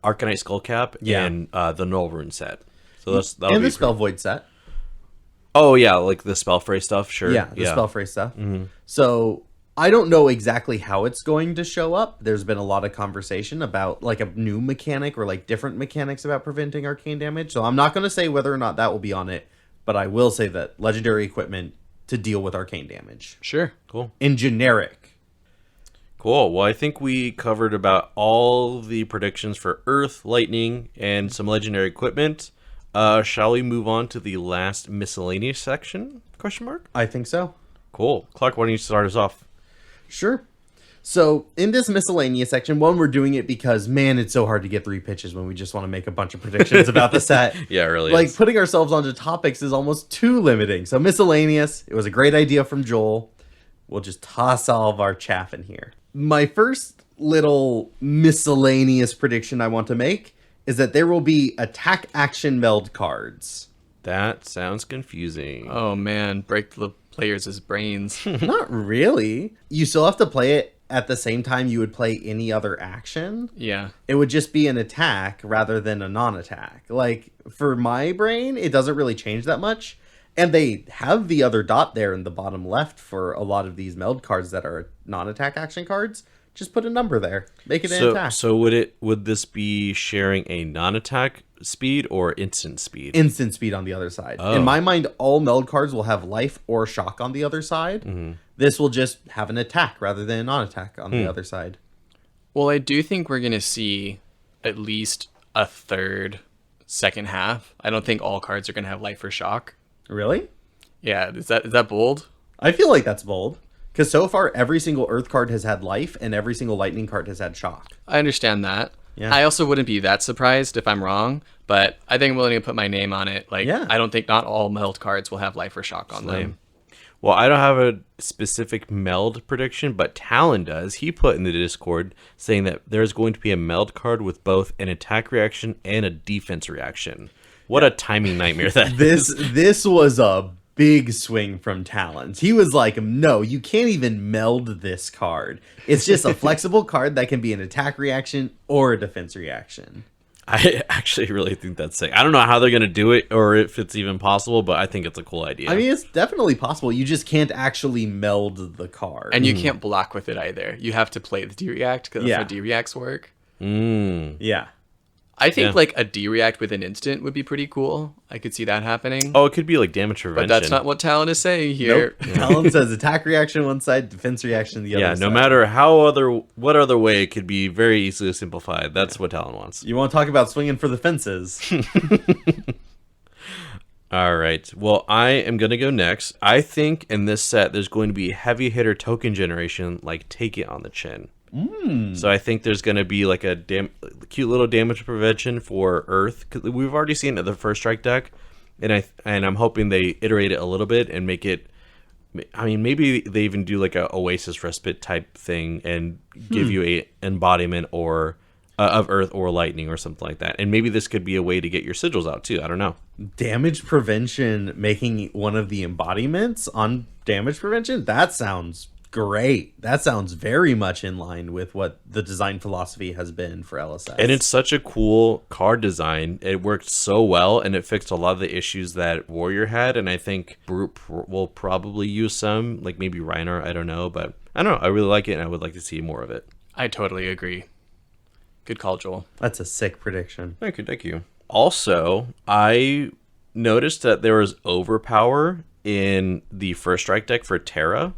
Arcanite Skullcap and the Null Rune set. So that'll and be the Spell Void set. Oh yeah, like the Spellfray stuff, sure. Yeah, the Spellfray stuff. So I don't know exactly how it's going to show up. There's been a lot of conversation about like a new mechanic or like different mechanics about preventing arcane damage. So I'm not going to say whether or not that will be on it, but I will say that legendary equipment to deal with arcane damage. Sure. Cool. In generic. Cool. Well, I think we covered about all the predictions for Earth, Lightning, and some legendary equipment. Shall we move on to the last miscellaneous section? Question mark? I think so. Cool. Clark, why don't you start us off? Sure. So in this miscellaneous section, one, we're doing it because, man, it's so hard to get 3 pitches when we just want to make a bunch of predictions about the set. Yeah, it really like is. putting ourselves onto topics is almost too limiting. So miscellaneous, it was a great idea from Joel. We'll just toss all of our chaff in here. My first little miscellaneous prediction I want to make is that there will be attack action meld cards. That sounds confusing. Oh man, break the players' brains. Not really. You still have to play it at the same time you would play any other action. Yeah. It would just be an attack rather than a non-attack. Like, for my brain, it doesn't really change that much. And they have the other dot there in the bottom left for a lot of these meld cards that are non-attack action cards. Just put a number there. Make it an attack. So would this be sharing a non-attack speed or instant speed? Instant speed on the other side. Oh. In my mind, all meld cards will have life or shock on the other side. This will just have an attack rather than a non-attack on the other side. Well, I do think we're going to see at least a third second half. I don't think all cards are going to have life or shock. Really? Yeah, is that bold? I feel like that's bold. Because so far, every single Earth card has had life, and every single Lightning card has had shock. I understand that. Yeah. I also wouldn't be that surprised if I'm wrong, but I think I'm willing to put my name on it. Like, Yeah. I don't think not all meld cards will have life or shock on them. Well, I don't have a specific meld prediction, but Talon does. He put in the Discord saying that there's going to be a meld card with both an attack reaction and a defense reaction. What a timing nightmare that is. This was a big swing from Talons. He was like, no, you can't even meld this card. It's just a flexible card that can be an attack reaction or a defense reaction. I actually really think that's sick. I don't know how they're going to do it or if it's even possible, but I think it's a cool idea. I mean, it's definitely possible. You just can't actually meld the card. And you can't block with it either. You have to play the D-React because that's how D-Reacts work. Yeah. I think like a D-React with an instant would be pretty cool. I could see that happening. Oh, it could be like damage prevention. But that's not what Talon is saying here. Nope. Talon says attack reaction one side, defense reaction the other side. Yeah, no matter what other way, it could be very easily simplified. That's what Talon wants. You want to talk about swinging for the fences. All right. Well, I am going to go next. I think in this set, there's going to be heavy hitter token generation, like Take It on the Chin. So I think there's going to be like a cute little damage prevention for Earth. 'Cause we've already seen it in the first strike deck, and I'm hoping they iterate it a little bit and make it. I mean, maybe they even do like a Oasis Respite type thing and give you a embodiment or of Earth or Lightning or something like that. And maybe this could be a way to get your sigils out too. I don't know. Damage prevention making one of the embodiments on damage prevention? That sounds great. That sounds very much in line with what the design philosophy has been for LSS. And it's such a cool card design. It worked so well, and it fixed a lot of the issues that Warrior had. And I think Brute will probably use some, like maybe Reinhardt, I don't know. But I don't know. I really like it, and I would like to see more of it. I totally agree. Good call, Joel. That's a sick prediction. Thank you. Also, I noticed that there was overpower in the first strike deck for Terra.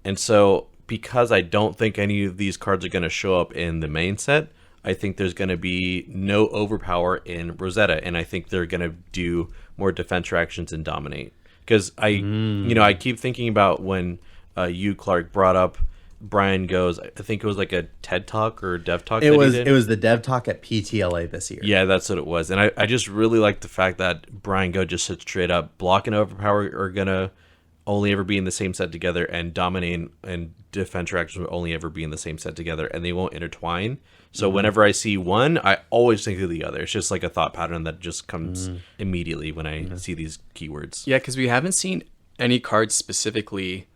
And so, because I don't think any of these cards are going to show up in the main set, I think there's going to be no overpower in Rosetta. And I think they're going to do more defense reactions and dominate. Because I keep thinking about when you, Clark, brought up Brian Goes, I think it was like a TED Talk or Dev Talk. It was the Dev Talk at PTLA this year. Yeah, that's what it was. And I just really like the fact that Brian Go just said straight up, block and overpower are going to only ever be in the same set together, and dominate and defense reactions will only ever be in the same set together, and they won't intertwine. So whenever I see one, I always think of the other. It's just like a thought pattern that just comes immediately when I see these keywords. Yeah, because we haven't seen any cards specifically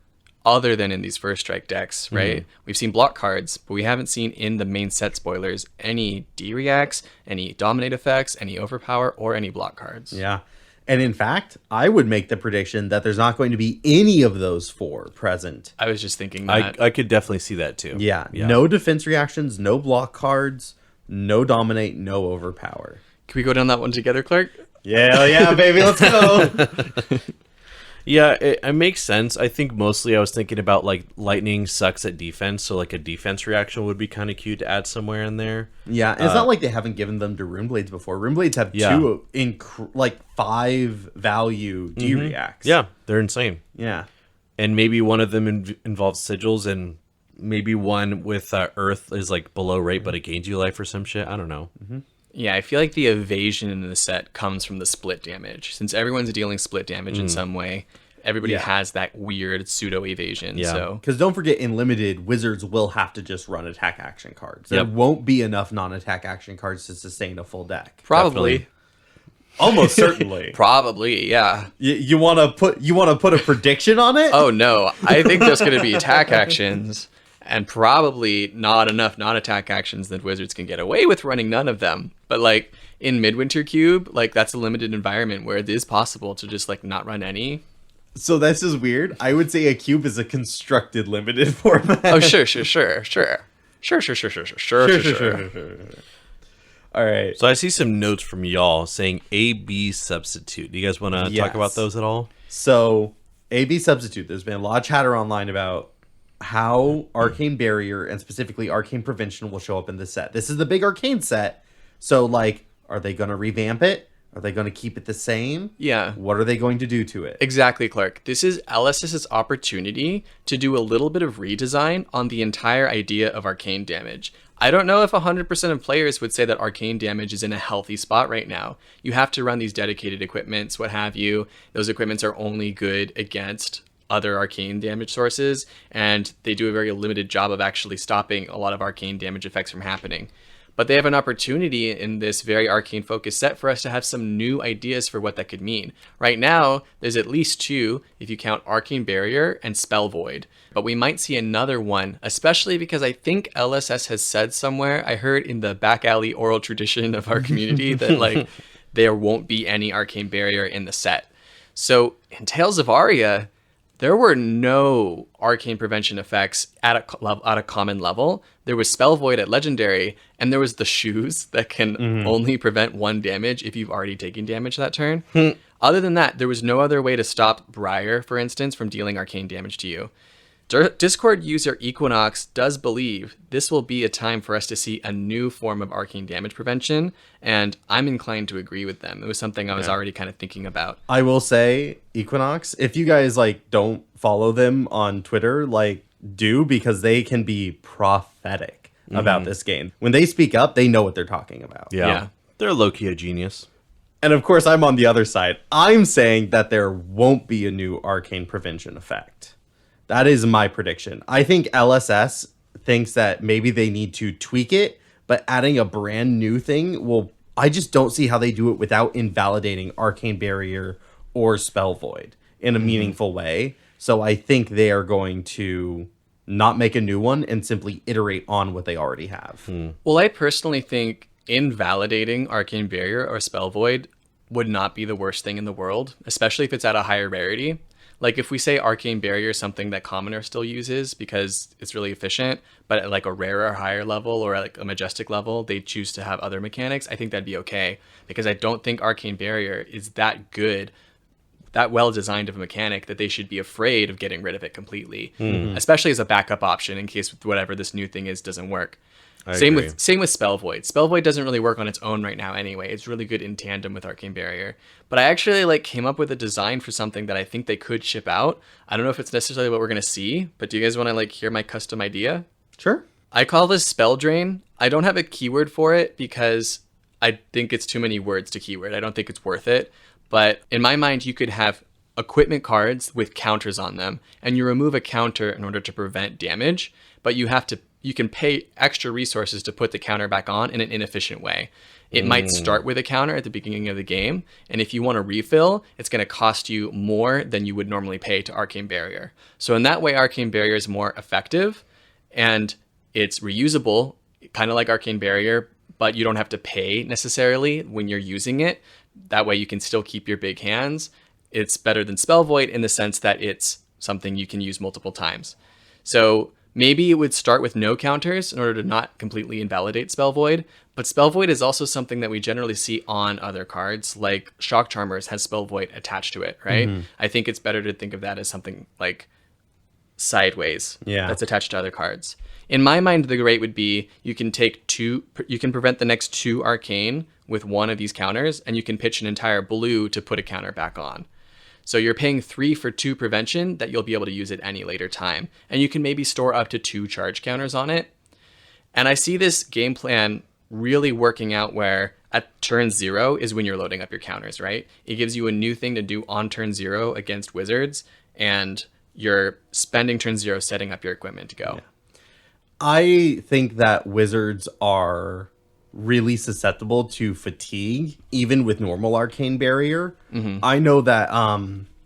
other than in these first strike decks, right? We've seen block cards, but we haven't seen in the main set spoilers any D-Reacts, any dominate effects, any overpower, or any block cards. Yeah. And in fact, I would make the prediction that there's not going to be any of those four present. I was just thinking that. I could definitely see that too. Yeah. No defense reactions, no block cards, no dominate, no overpower. Can we go down that one together, Clark? Yeah, baby, let's go. Yeah, it makes sense. I think mostly I was thinking about like Lightning sucks at defense, so like a defense reaction would be kind of cute to add somewhere in there. Yeah, and it's not like they haven't given them to Runeblades before. Runeblades have two 5 value D-Reacts. Yeah, they're insane. Yeah. And maybe one of them involves sigils, and maybe one with Earth is like below rate, but it gains you life or some shit. I don't know. Yeah, I feel like the evasion in the set comes from the split damage. Since everyone's dealing split damage in some way, everybody has that weird pseudo evasion. Yeah. So Because don't forget, in Limited, Wizards will have to just run attack action cards. There won't be enough non-attack action cards to sustain a full deck. probably, Definitely. Almost certainly. probably, yeah. You want to put a prediction on it? Oh no, I think there's going to be attack actions, and probably not enough non-attack actions that Wizards can get away with running none of them. But like in Midwinter Cube, like that's a limited environment where it is possible to just like not run any. So this is weird. I would say a cube is a constructed limited format. Oh sure. All right. So I see some notes from y'all saying A/B substitute. Do you guys want to talk about those at all? So AB Substitute. There's been a lot of chatter online about how Arcane Barrier and specifically Arcane Prevention will show up in the set. This is the big Arcane set. So, like, are they going to revamp it? Are they going to keep it the same? Yeah. What are they going to do to it? Exactly, Clark. This is LSS's opportunity to do a little bit of redesign on the entire idea of arcane damage. I don't know if 100% of players would say that arcane damage is in a healthy spot right now. You have to run these dedicated equipments, what have you. Those equipments are only good against other arcane damage sources, and they do a very limited job of actually stopping a lot of arcane damage effects from happening. But they have an opportunity in this very arcane focused set for us to have some new ideas for what that could mean. Right now, there's at least two, if you count Arcane Barrier and Spell Void. But we might see another one, especially because I think LSS has said somewhere, I heard in the back alley oral tradition of our community, that like there won't be any Arcane Barrier in the set. So in Tales of Aria, there were no arcane prevention effects at a common level. There was Spell Void at Legendary, and there was the shoes that can only prevent 1 damage if you've already taken damage that turn. Other than that, there was no other way to stop Briar, for instance, from dealing arcane damage to you. Discord user Equinox does believe this will be a time for us to see a new form of arcane damage prevention, and I'm inclined to agree with them. It was something I was already kind of thinking about. I will say, Equinox, if you guys like don't follow them on Twitter, like do, because they can be prophetic about this game. When they speak up, they know what they're talking about. Yeah. They're low-key a genius. And of course, I'm on the other side. I'm saying that there won't be a new arcane prevention effect. That is my prediction. I think LSS thinks that maybe they need to tweak it, but adding a brand new thing will... I just don't see how they do it without invalidating Arcane Barrier or Spell Void in a meaningful way. So I think they are going to not make a new one and simply iterate on what they already have. Well, I personally think invalidating Arcane Barrier or Spell Void would not be the worst thing in the world, especially if it's at a higher rarity. Like if we say Arcane Barrier is something that Commoner still uses because it's really efficient, but at like a rarer higher level or at like a majestic level, they choose to have other mechanics, I think that'd be okay. Because I don't think Arcane Barrier is that good, that well designed of a mechanic that they should be afraid of getting rid of it completely, especially as a backup option in case whatever this new thing is doesn't work. Same with Spell Void. Spell Void doesn't really work on its own right now anyway. It's really good in tandem with Arcane Barrier. But I actually like came up with a design for something that I think they could ship out. I don't know if it's necessarily what we're going to see, but do you guys want to like hear my custom idea? Sure. I call this Spell Drain. I don't have a keyword for it because I think it's too many words to keyword. I don't think it's worth it. But in my mind, you could have equipment cards with counters on them, and you remove a counter in order to prevent damage, but you can pay extra resources to put the counter back on in an inefficient way. It might start with a counter at the beginning of the game, and if you want to refill, it's going to cost you more than you would normally pay to Arcane Barrier. So in that way, Arcane Barrier is more effective, and it's reusable, kind of like Arcane Barrier, but you don't have to pay necessarily when you're using it. That way you can still keep your big hands. It's better than Spell Void in the sense that it's something you can use multiple times. So maybe it would start with no counters in order to not completely invalidate Spell Void, but Spell Void is also something that we generally see on other cards, like Shock Charmers has Spell Void attached to it, right? I think it's better to think of that as something like sideways that's attached to other cards. In my mind, the rate would be you can prevent the next 2 arcane with one of these counters, and you can pitch an entire blue to put a counter back on. So you're paying 3 for 2 prevention that you'll be able to use at any later time. And you can maybe store up to 2 charge counters on it. And I see this game plan really working out where at turn 0 is when you're loading up your counters, right? It gives you a new thing to do on turn 0 against wizards, and you're spending turn 0 setting up your equipment to go. Yeah. I think that wizards are really susceptible to fatigue, even with normal Arcane Barrier. I know that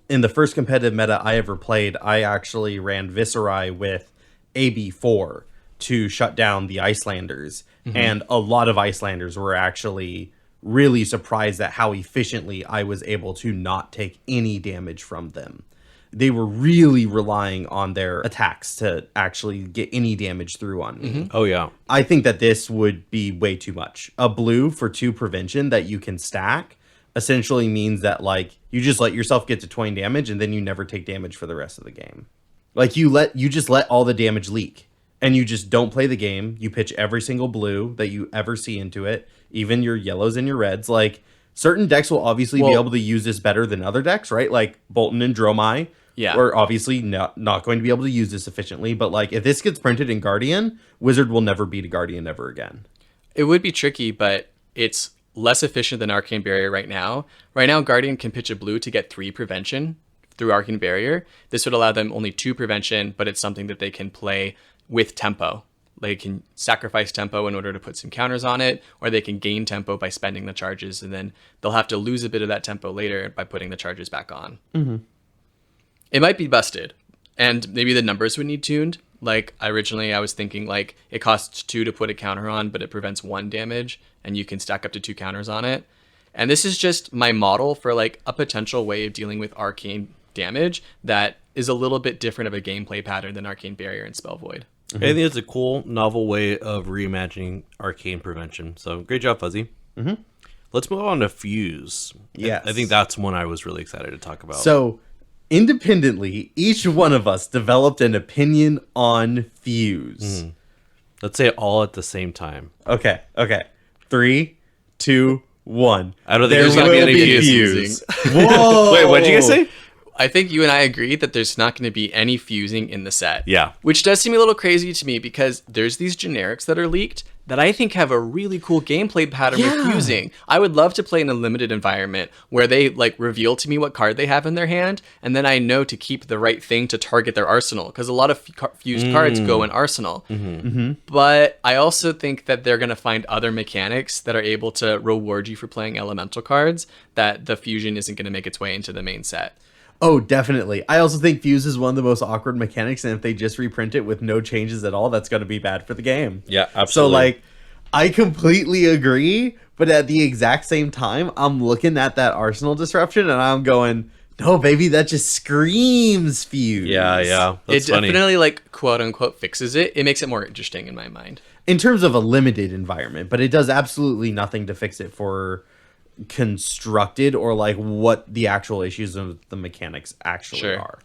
in the first competitive meta I ever played, I actually ran Viserai with AB4 to shut down the Icelanders. And a lot of Icelanders were actually really surprised at how efficiently I was able to not take any damage from them. They were really relying on their attacks to actually get any damage through on me. Oh, yeah. I think that this would be way too much. A blue for 2 prevention that you can stack essentially means that like you just let yourself get to 20 damage and then you never take damage for the rest of the game. Like you just let all the damage leak and you just don't play the game. You pitch every single blue that you ever see into it, even your yellows and your reds. Like certain decks will obviously be able to use this better than other decks, right? Like Bolton and Dromai. Yeah. We're obviously not going to be able to use this efficiently, but like if this gets printed in Guardian, Wizard will never beat a Guardian ever again. It would be tricky, but it's less efficient than Arcane Barrier right now. Right now, Guardian can pitch a blue to get 3 prevention through Arcane Barrier. This would allow them only 2 prevention, but it's something that they can play with tempo. They can sacrifice tempo in order to put some counters on it, or they can gain tempo by spending the charges, and then they'll have to lose a bit of that tempo later by putting the charges back on. Mm-hmm. It might be busted, and maybe the numbers would need tuned. Like originally I was thinking like it costs 2 to put a counter on, but it prevents 1 damage and you can stack up to 2 counters on it. And this is just my model for like a potential way of dealing with arcane damage that is a little bit different of a gameplay pattern than Arcane Barrier and Spell Void. I think it's a cool, novel way of reimagining arcane prevention. So great job, Fuzzy. Mm-hmm. Let's move on to Fuse. Yes. I think that's one I was really excited to talk about. So independently, each one of us developed an opinion on Fuse. Let's say it all at the same time. Okay. 3, 2, 1. I don't think There's there's not going to gonna be be any any Fuse. Whoa! Wait, what did you guys say? I think you and I agree that there's not going to be any fusing in the set. Yeah. Which does seem a little crazy to me because there's these generics that are leaked that I think have a really cool gameplay pattern with fusing. I would love to play in a limited environment where they like reveal to me what card they have in their hand, and then I know to keep the right thing to target their arsenal, because a lot of fused cards go in arsenal. But I also think that they're going to find other mechanics that are able to reward you for playing elemental cards that the fusion isn't going to make its way into the main set. Oh, definitely. I also think Fuse is one of the most awkward mechanics, and if they just reprint it with no changes at all, that's going to be bad for the game. Yeah, absolutely. So, like, I completely agree, but at the exact same time, I'm looking at that Arsenal disruption, and I'm going, no, baby, that just screams Fuse. Yeah. That's It funny. definitely, like, quote-unquote fixes it. It makes it more interesting in my mind. In terms of a limited environment, but it does absolutely nothing to fix it for constructed or like what the actual issues of the mechanics actually are.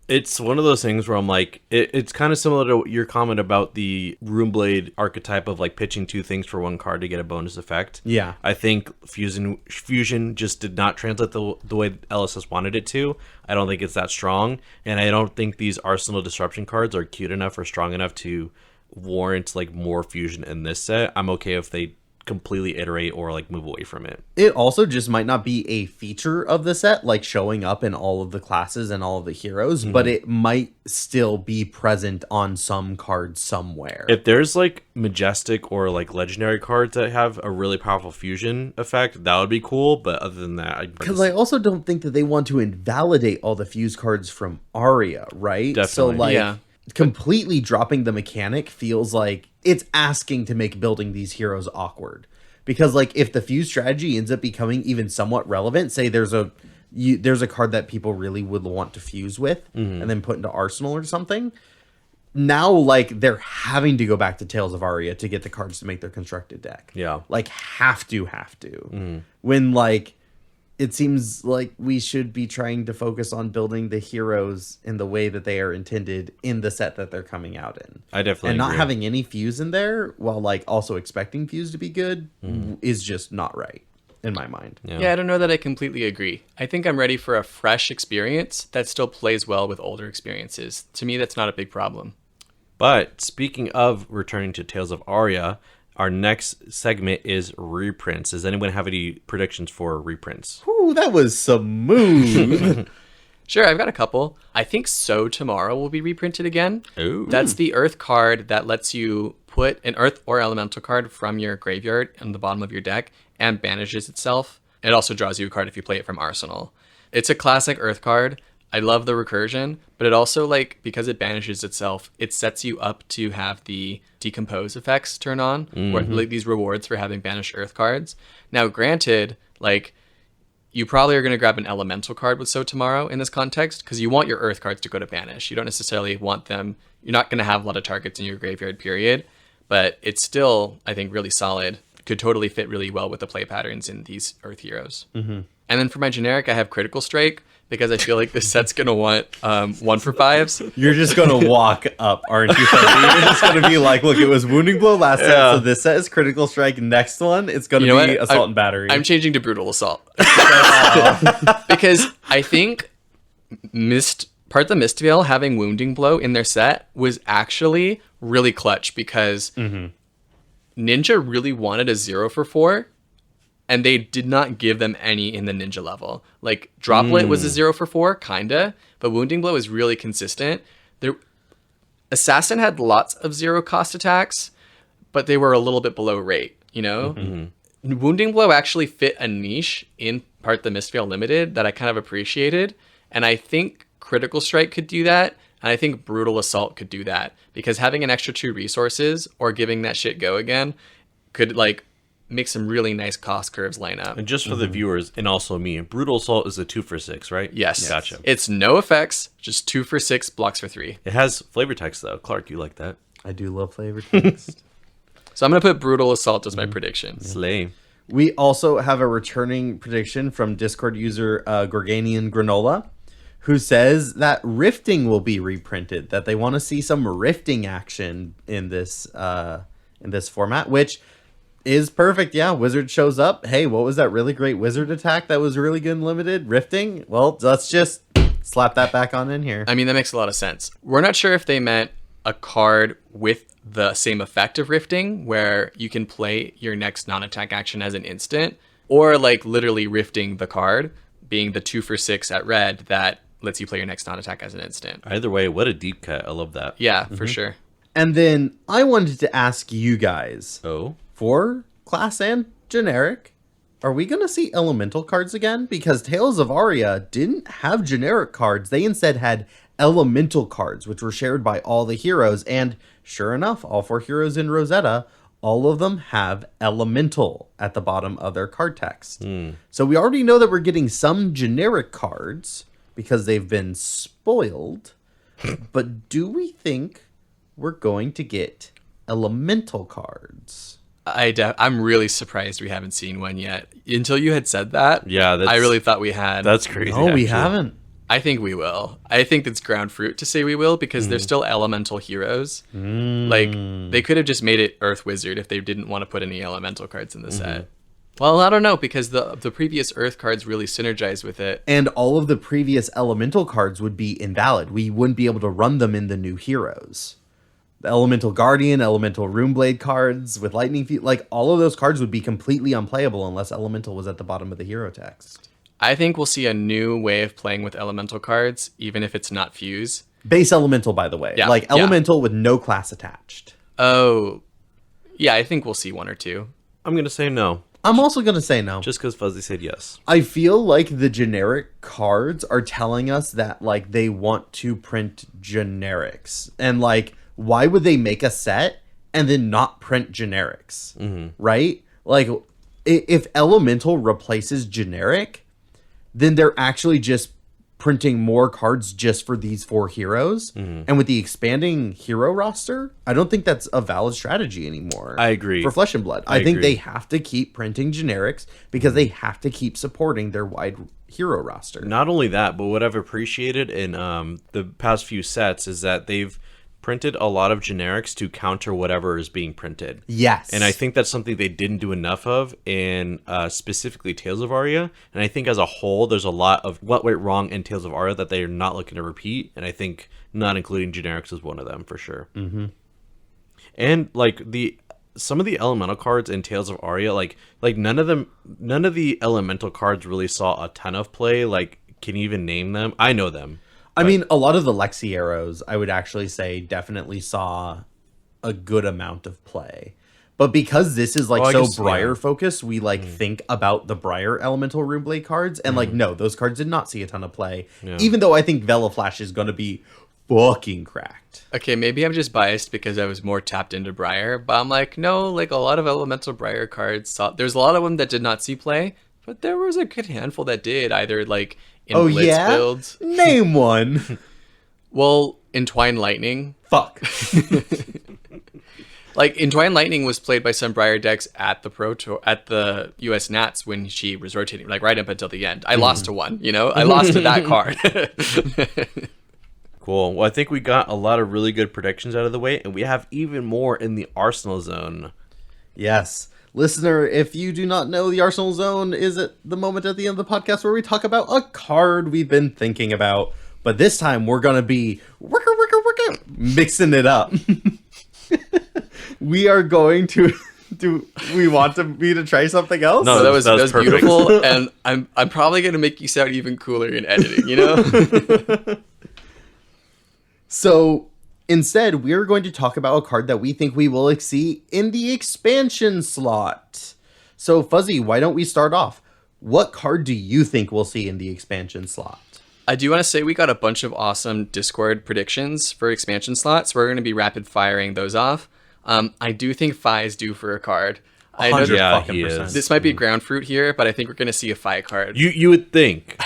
It's one of those things where I'm like, it's kind of similar to your comment about the Runeblade archetype of like pitching 2 things for 1 card to get a bonus effect. Yeah. I think Fusion just did not translate the way LSS wanted it to. I don't think it's that strong, and I don't think these Arsenal Disruption cards are cute enough or strong enough to warrant like more Fusion in this set. I'm okay if they completely iterate or like move away from it. It also just might not be a feature of the set, like showing up in all of the classes and all of the heroes, but it might still be present on some cards somewhere. If there's like majestic or like legendary cards that have a really powerful fusion effect, that would be cool. But other than that, because I also don't think that they want to invalidate all the fuse cards from Aria, right? Definitely. So like Yeah. completely dropping the mechanic feels like it's asking to make building these heroes awkward. Because like if the fuse strategy ends up becoming even somewhat relevant, say there's a card that people really would want to fuse with and then put into Arsenal or something. Now like they're having to go back to Tales of Aria to get the cards to make their constructed deck. Yeah. Like have to. When like it seems like we should be trying to focus on building the heroes in the way that they are intended in the set that they're coming out in. I definitely And not agree. having any fuse in there while like also expecting fuse to be good is just not right in my mind. Yeah, I don't know that I completely agree. I think I'm ready for a fresh experience that still plays well with older experiences. To me, that's not a big problem. But speaking of returning to Tales of Aria, our next segment is reprints. Does anyone have any predictions for reprints? Ooh, that was smooth. Sure, I've got a couple. I think So Tomorrow will be reprinted again. Ooh. That's the Earth card that lets you put an Earth or Elemental card from your graveyard on the bottom of your deck and banishes itself. It also draws you a card if you play it from Arsenal. It's a classic Earth card. I love the recursion, but it also, like, because it banishes itself, it sets you up to have the decompose effects turn on, or like these rewards for having banished Earth cards. Now, granted, like, you probably are going to grab an elemental card with So Tomorrow in this context, because you want your Earth cards to go to banish. You don't necessarily want them, you're not going to have a lot of targets in your graveyard period, but it's still, I think, really solid. could totally fit really well with the play patterns in these Earth heroes. And then for my generic, I have Critical Strike because I feel like this set's going to want 1-for-5s. You're just going to walk up, aren't you? You're just going to be like, look, it was Wounding Blow last set, so this set is Critical Strike. Next one, it's going to be Assault and Battery. I'm changing to Brutal Assault. Because I think part of the Mist Veil having Wounding Blow in their set was actually really clutch because Ninja really wanted a 0-for-4, and they did not give them any in the Ninja level. Like, Droplet was a 0-for-4, kinda, but Wounding Blow is really consistent. Assassin had lots of 0-cost attacks, but they were a little bit below rate, you know? Wounding Blow actually fit a niche in part of the Mist Veil Limited that I kind of appreciated, and I think Critical Strike could do that, and I think Brutal Assault could do that, because having an extra 2 resources or giving that shit go again could, like, make some really nice cost curves line up. And just for the viewers, and also me, Brutal Assault is a 2-for-6, right? Yes. Gotcha. It's no effects, just 2-for-6, blocks for 3. It has flavor text, though. Clark, you like that? I do love flavor text. So I'm going to put Brutal Assault as my prediction. Slay. We also have a returning prediction from Discord user Gorganian Granola, who says that Rifting will be reprinted, that they want to see some Rifting action in this format, which is perfect. Yeah, Wizard shows up. Hey, what was that really great Wizard attack that was really good and limited? Rifting? Well, let's just slap that back on in here. I mean, that makes a lot of sense. We're not sure if they meant a card with the same effect of Rifting, where you can play your next non-attack action as an instant, or like literally Rifting the card, being the 2-for-6 at red that lets you play your next non-attack as an instant. Either way, what a deep cut. I love that. Yeah, for sure. And then I wanted to ask you guys, Oh? for class and generic, are we going to see elemental cards again? Because Tales of Aria didn't have generic cards. They instead had elemental cards, which were shared by all the heroes. And sure enough, all 4 heroes in Rosetta, all of them have elemental at the bottom of their card text. So we already know that we're getting some generic cards because they've been spoiled. But do we think we're going to get elemental cards? I'm really surprised we haven't seen one yet. Until you had said that, Yeah, I really thought we had. That's crazy. No, we actually. haven't. I think we will. I think it's ground fruit to say we will because they're still elemental heroes. Like, they could have just made it Earth Wizard if they didn't want to put any elemental cards in the set. Well, I don't know, because the previous Earth cards really synergize with it. And all of the previous elemental cards would be invalid. We wouldn't be able to run them in the new heroes. The Elemental Guardian, Elemental Runeblade cards with Lightning Feet, like all of those cards would be completely unplayable unless Elemental was at the bottom of the hero text. I think we'll see a new way of playing with elemental cards, even if it's not Fuse. Base Elemental, by the way. Yeah, like yeah. Elemental with no class attached. Oh, yeah, I think we'll see 1 or 2. I'm going to say no, I'm also going to say no. just because Fuzzy said yes. I feel like the generic cards are telling us that like they want to print generics. And like, why would they make a set and then not print generics? Right? Like, if Elemental replaces generic, then they're actually just printing more cards just for these 4 heroes. And with the expanding hero roster, I don't think that's a valid strategy anymore. I agree. For Flesh and Blood. I I think agree. they have to keep printing generics because they have to keep supporting their wide hero roster. Not only that, but what I've appreciated in the past few sets is that they've printed a lot of generics to counter whatever is being printed. Yes. And I think that's something they didn't do enough of in specifically Tales of Aria. And I think as a whole, there's a lot of what went wrong in Tales of Aria that they are not looking to repeat. And I think not including generics is one of them for sure. And like some of the elemental cards in Tales of Aria, like none of the elemental cards really saw a ton of play. Like, can you even name them? I know them. I mean, a lot of the Lexi arrows, I would actually say, definitely saw a good amount of play. But because this is like Oh, I so guess, Briar yeah. focused, we like think about the Briar Elemental Runeblade cards, and like no, those cards did not see a ton of play. Yeah. Even though I think Velaflash is going to be fucking cracked. Okay, maybe I'm just biased because I was more tapped into Briar, but I'm like, no, like a lot of elemental Briar cards there's a lot of them that did not see play, but there was a good handful that did, either like in Blitz builds. Name one. Well, Entwine Lightning. Fuck. Like, Entwined Lightning was played by some Briar decks at the US Nats when she was rotating, like right up until the end. I lost to one, I lost to that card. Cool. Well, I think we got a lot of really good predictions out of the way, and we have even more in the Arsenal Zone. Yes. Listener, if you do not know, the Arsenal Zone is at the moment at the end of the podcast where we talk about a card we've been thinking about. But this time we're going to be mixing it up. We are going to do we want me to try something else? No, that was perfect. beautiful, and I'm probably going to make you sound even cooler in editing, So instead, we're going to talk about a card that we think we will see in the expansion slot. So Fuzzy, why don't we start off? What card do you think we'll see in the expansion slot? I do want to say we got a bunch of awesome Discord predictions for expansion slots. We're going to be rapid firing those off. I do think Fi is due for a card. I know 100% this might be ground fruit here, but I think we're going to see a Fi card. You would think,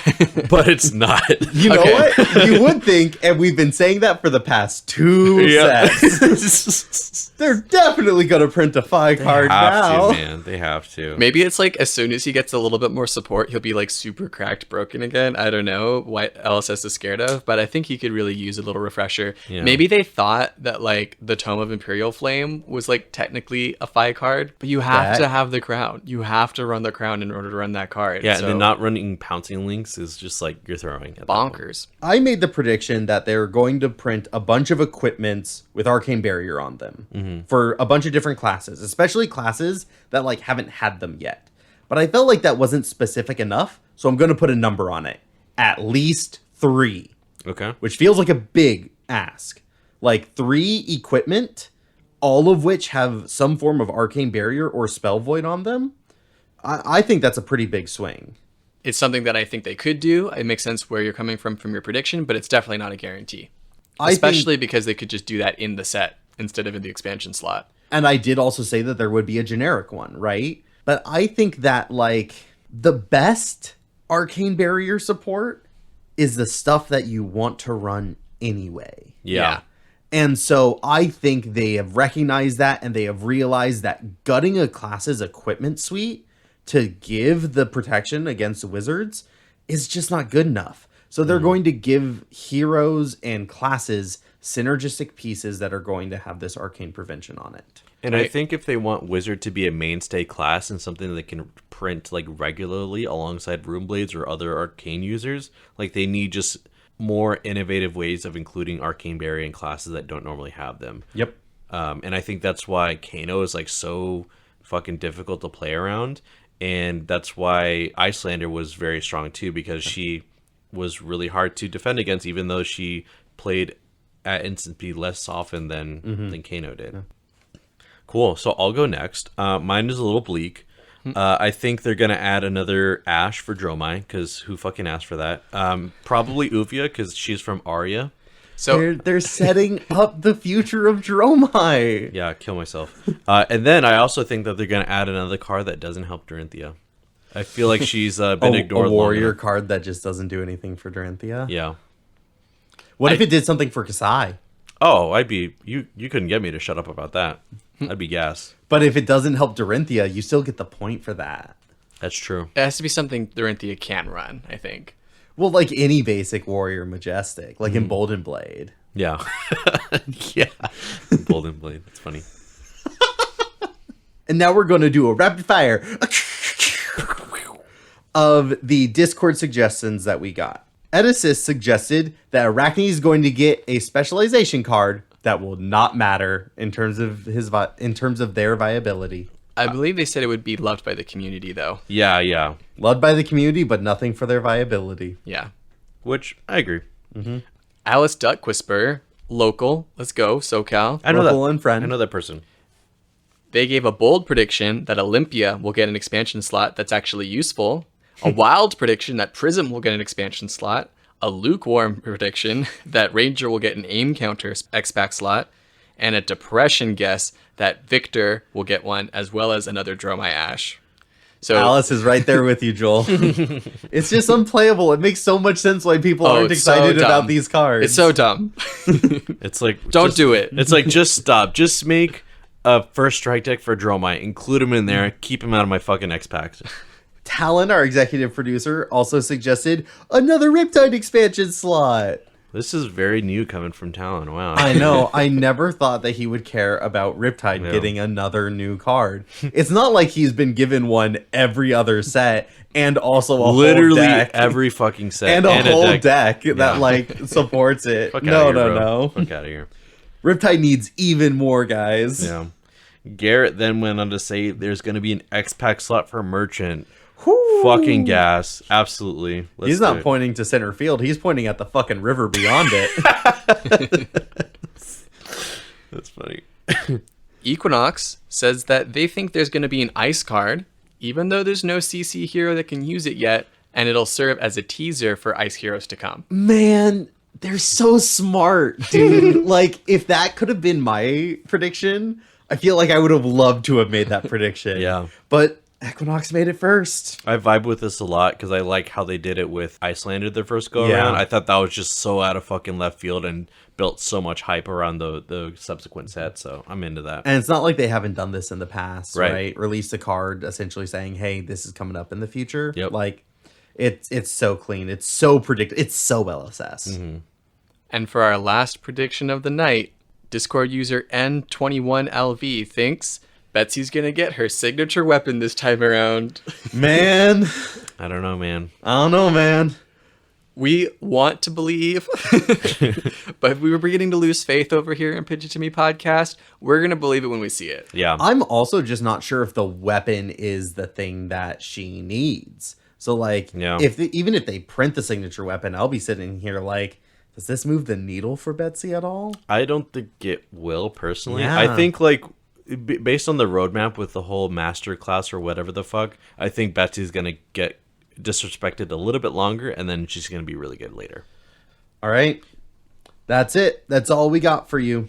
but it's not. You know what? You would think, and we've been saying that for the past 2 sets. They're definitely going to print a Fi card now. They have to. Maybe it's like as soon as he gets a little bit more support, he'll be like super cracked broken again. I don't know what LSS is scared of, but I think he could really use a little refresher. Yeah. Maybe they thought that like the Tome of Imperial Flame was like technically a Fi card, but you have to have the crown. You have to run the crown in order to run that card. Yeah, and then not running pouncing links is just like you're throwing at bonkers. I made the prediction that they're going to print a bunch of equipments with Arcane Barrier on them for a bunch of different classes, especially classes that like haven't had them yet. But I felt like that wasn't specific enough, so I'm going to put a number on it. At least 3. Okay. Which feels like a big ask. Like 3 equipment, all of which have some form of Arcane Barrier or Spell Void on them. I think that's a pretty big swing. It's something that I think they could do. It makes sense where you're coming from your prediction, but it's definitely not a guarantee. Especially because they could just do that in the set instead of in the expansion slot. And I did also say that there would be a generic one, right? But I think that, like, the best Arcane Barrier support is the stuff that you want to run anyway. Yeah. And so I think they have recognized that, and they have realized that gutting a class's equipment suite to give the protection against wizards is just not good enough. So they're going to give heroes and classes synergistic pieces that are going to have this arcane prevention on it. And I think if they want Wizard to be a mainstay class and something that they can print like regularly alongside Runeblades or other arcane users, like they need just more innovative ways of including Arcane Barrier in classes that don't normally have them. Yep. And I think that's why Kano is like so fucking difficult to play around. And that's why Icelander was very strong too, because she was really hard to defend against, even though she played at instant speed less often than Kano did. Yeah. Cool. So I'll go next. Mine is a little bleak. I think they're going to add another Ash for Dromai, because who fucking asked for that? Probably Uvia, because she's from Arya. So They're setting up the future of Dromai. Yeah, kill myself. And then I also think that they're going to add another card that doesn't help Dorinthia. I feel like she's been ignored. A warrior long card that just doesn't do anything for Dorinthia. Yeah. What if it did something for Kasai? Oh, I'd be... You couldn't get me to shut up about that. I'd be gas. But if it doesn't help Dorinthia, you still get the point for that. That's true. it has to be something Dorinthia can run, I think. Well, like any basic warrior majestic, like Emboldened Blade. Yeah. Yeah. Golden Blade. That's funny. And now we're going to do a rapid fire of the Discord suggestions that we got. Edisys suggested that Arachne is going to get a specialization card that will not matter in terms of their viability. I believe they said it would be loved by the community, though. Yeah. Loved by the community, but nothing for their viability. Yeah. Which I agree. Alice Duck Whisperer, local. Let's go, SoCal. I know Local that. and friend. I know that person. They gave a bold prediction that Olympia will get an expansion slot that's actually useful. A wild prediction that Prism will get an expansion slot. A lukewarm prediction that Ranger will get an aim counter X-Pack slot. And a depression guess that Victor will get one, as well as another Dromai Ash. So Alice is right there with you, Joel. It's just unplayable. It makes so much sense why people aren't it's so excited about dumb. these cards. It's so dumb. It's like... Don't do it. It's like, just stop. Just make First strike deck for Dromite. Include him in there. Keep him out of my fucking X-Packs. Talon, our executive producer, also suggested another Riptide expansion slot. This is very new coming from Talon. Wow. I know. I never thought that he would care about Riptide getting another new card. It's not like he's been given one every other set and also a Literally whole deck. every fucking set. And a whole deck that Yeah. like supports it. Fuck No. Fuck out of here. Riptide needs even more, guys. Yeah. Garrett then went on to say there's going to be an X-Pack slot for Merchant. Whew. Fucking gas. Absolutely. Let's He's do not it. pointing to center field. He's pointing at the fucking river beyond it. That's funny. Equinox says that they think there's going to be an ice card, even though there's no CC hero that can use it yet, and it'll serve as a teaser for ice heroes to come. Man, they're so smart, dude. Like, if that could have been my prediction, I feel like I would have loved to have made that prediction. Yeah. But Equinox made it first. I vibe with this a lot because I like how they did it with Icelander their first go Yeah. around. I thought that was just so out of fucking left field and built so much hype around the subsequent set. So I'm into that. And it's not like they haven't done this in the past, Right. right? Released a card essentially saying, hey, this is coming up in the future. Yep. Like, it's so clean. It's so predictable. It's so LSS. Mm-hmm. And for our last prediction of the night, Discord user N21LV thinks Betsy's going to get her signature weapon this time around. Man, I don't know, man. I don't know, man. We want to believe, but we were beginning to lose faith over here in Pitch It To Me podcast. We're going to believe it when we see it. Yeah. I'm also just not sure if the weapon is the thing that she needs. So, like, Yeah. even if they print the signature weapon, I'll be sitting here like, does this move the needle for Betsy at all? I don't think it will personally. Yeah. I think like based on the roadmap with the whole master class or whatever the fuck, I think Betsy's gonna get disrespected a little bit longer and then she's gonna be really good later. All right. That's it. That's all we got for you.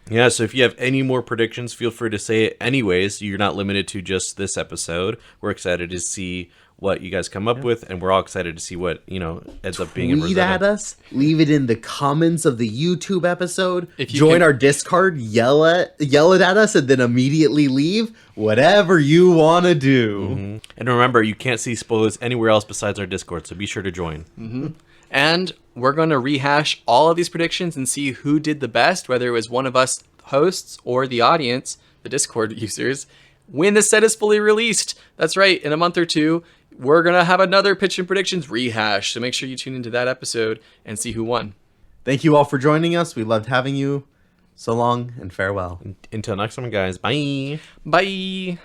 Yeah, so if you have any more predictions, feel free to say it anyways. You're not limited to just this episode. We're excited to see what you guys come up with, and we're all excited to see what, ends up being in Tweet Rosetta. at us. Leave it in the comments of the YouTube episode. If you Join can- our Discord. Yell it at us, and then immediately leave. Whatever you want to do. And remember, you can't see spoilers anywhere else besides our Discord, so be sure to join. And we're going to rehash all of these predictions and see who did the best, whether it was one of us hosts or the audience, the Discord users, when the set is fully released. That's right. In a month or two, we're going to have another Pitch and Predictions rehash. So make sure you tune into that episode and see who won. Thank you all for joining us. We loved having you. So long and farewell. Until next time, guys. Bye. Bye.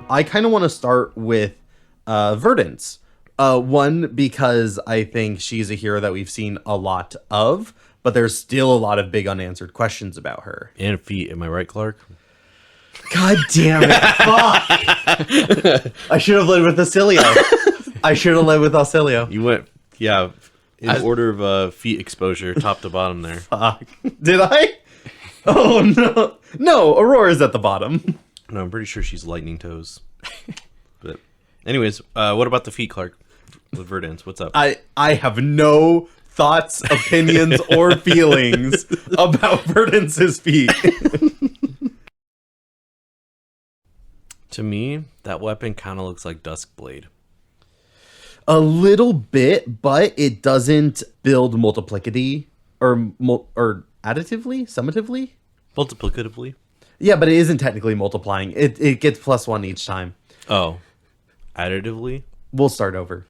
I kind of want to start with Verdance. One, because I think she's a hero that we've seen a lot of, but there's still a lot of big unanswered questions about her. And feet. Am I right, Clark? God damn it. Fuck. I should have led with Acilio. You went, in order of feet exposure, top to bottom there. Fuck. Did I? Oh, no. No, Aurora's at the bottom. No, I'm pretty sure she's lightning toes. But anyways, what about the feet, Clark? With Verdance, what's up? I have no thoughts, opinions, or feelings about Verdance's feet. To me, that weapon kind of looks like Duskblade. A little bit, but it doesn't build multiplicity or additively, summatively. Multiplicatively. Yeah, but it isn't technically multiplying. It gets +1 each time. Oh. Additively? We'll start over.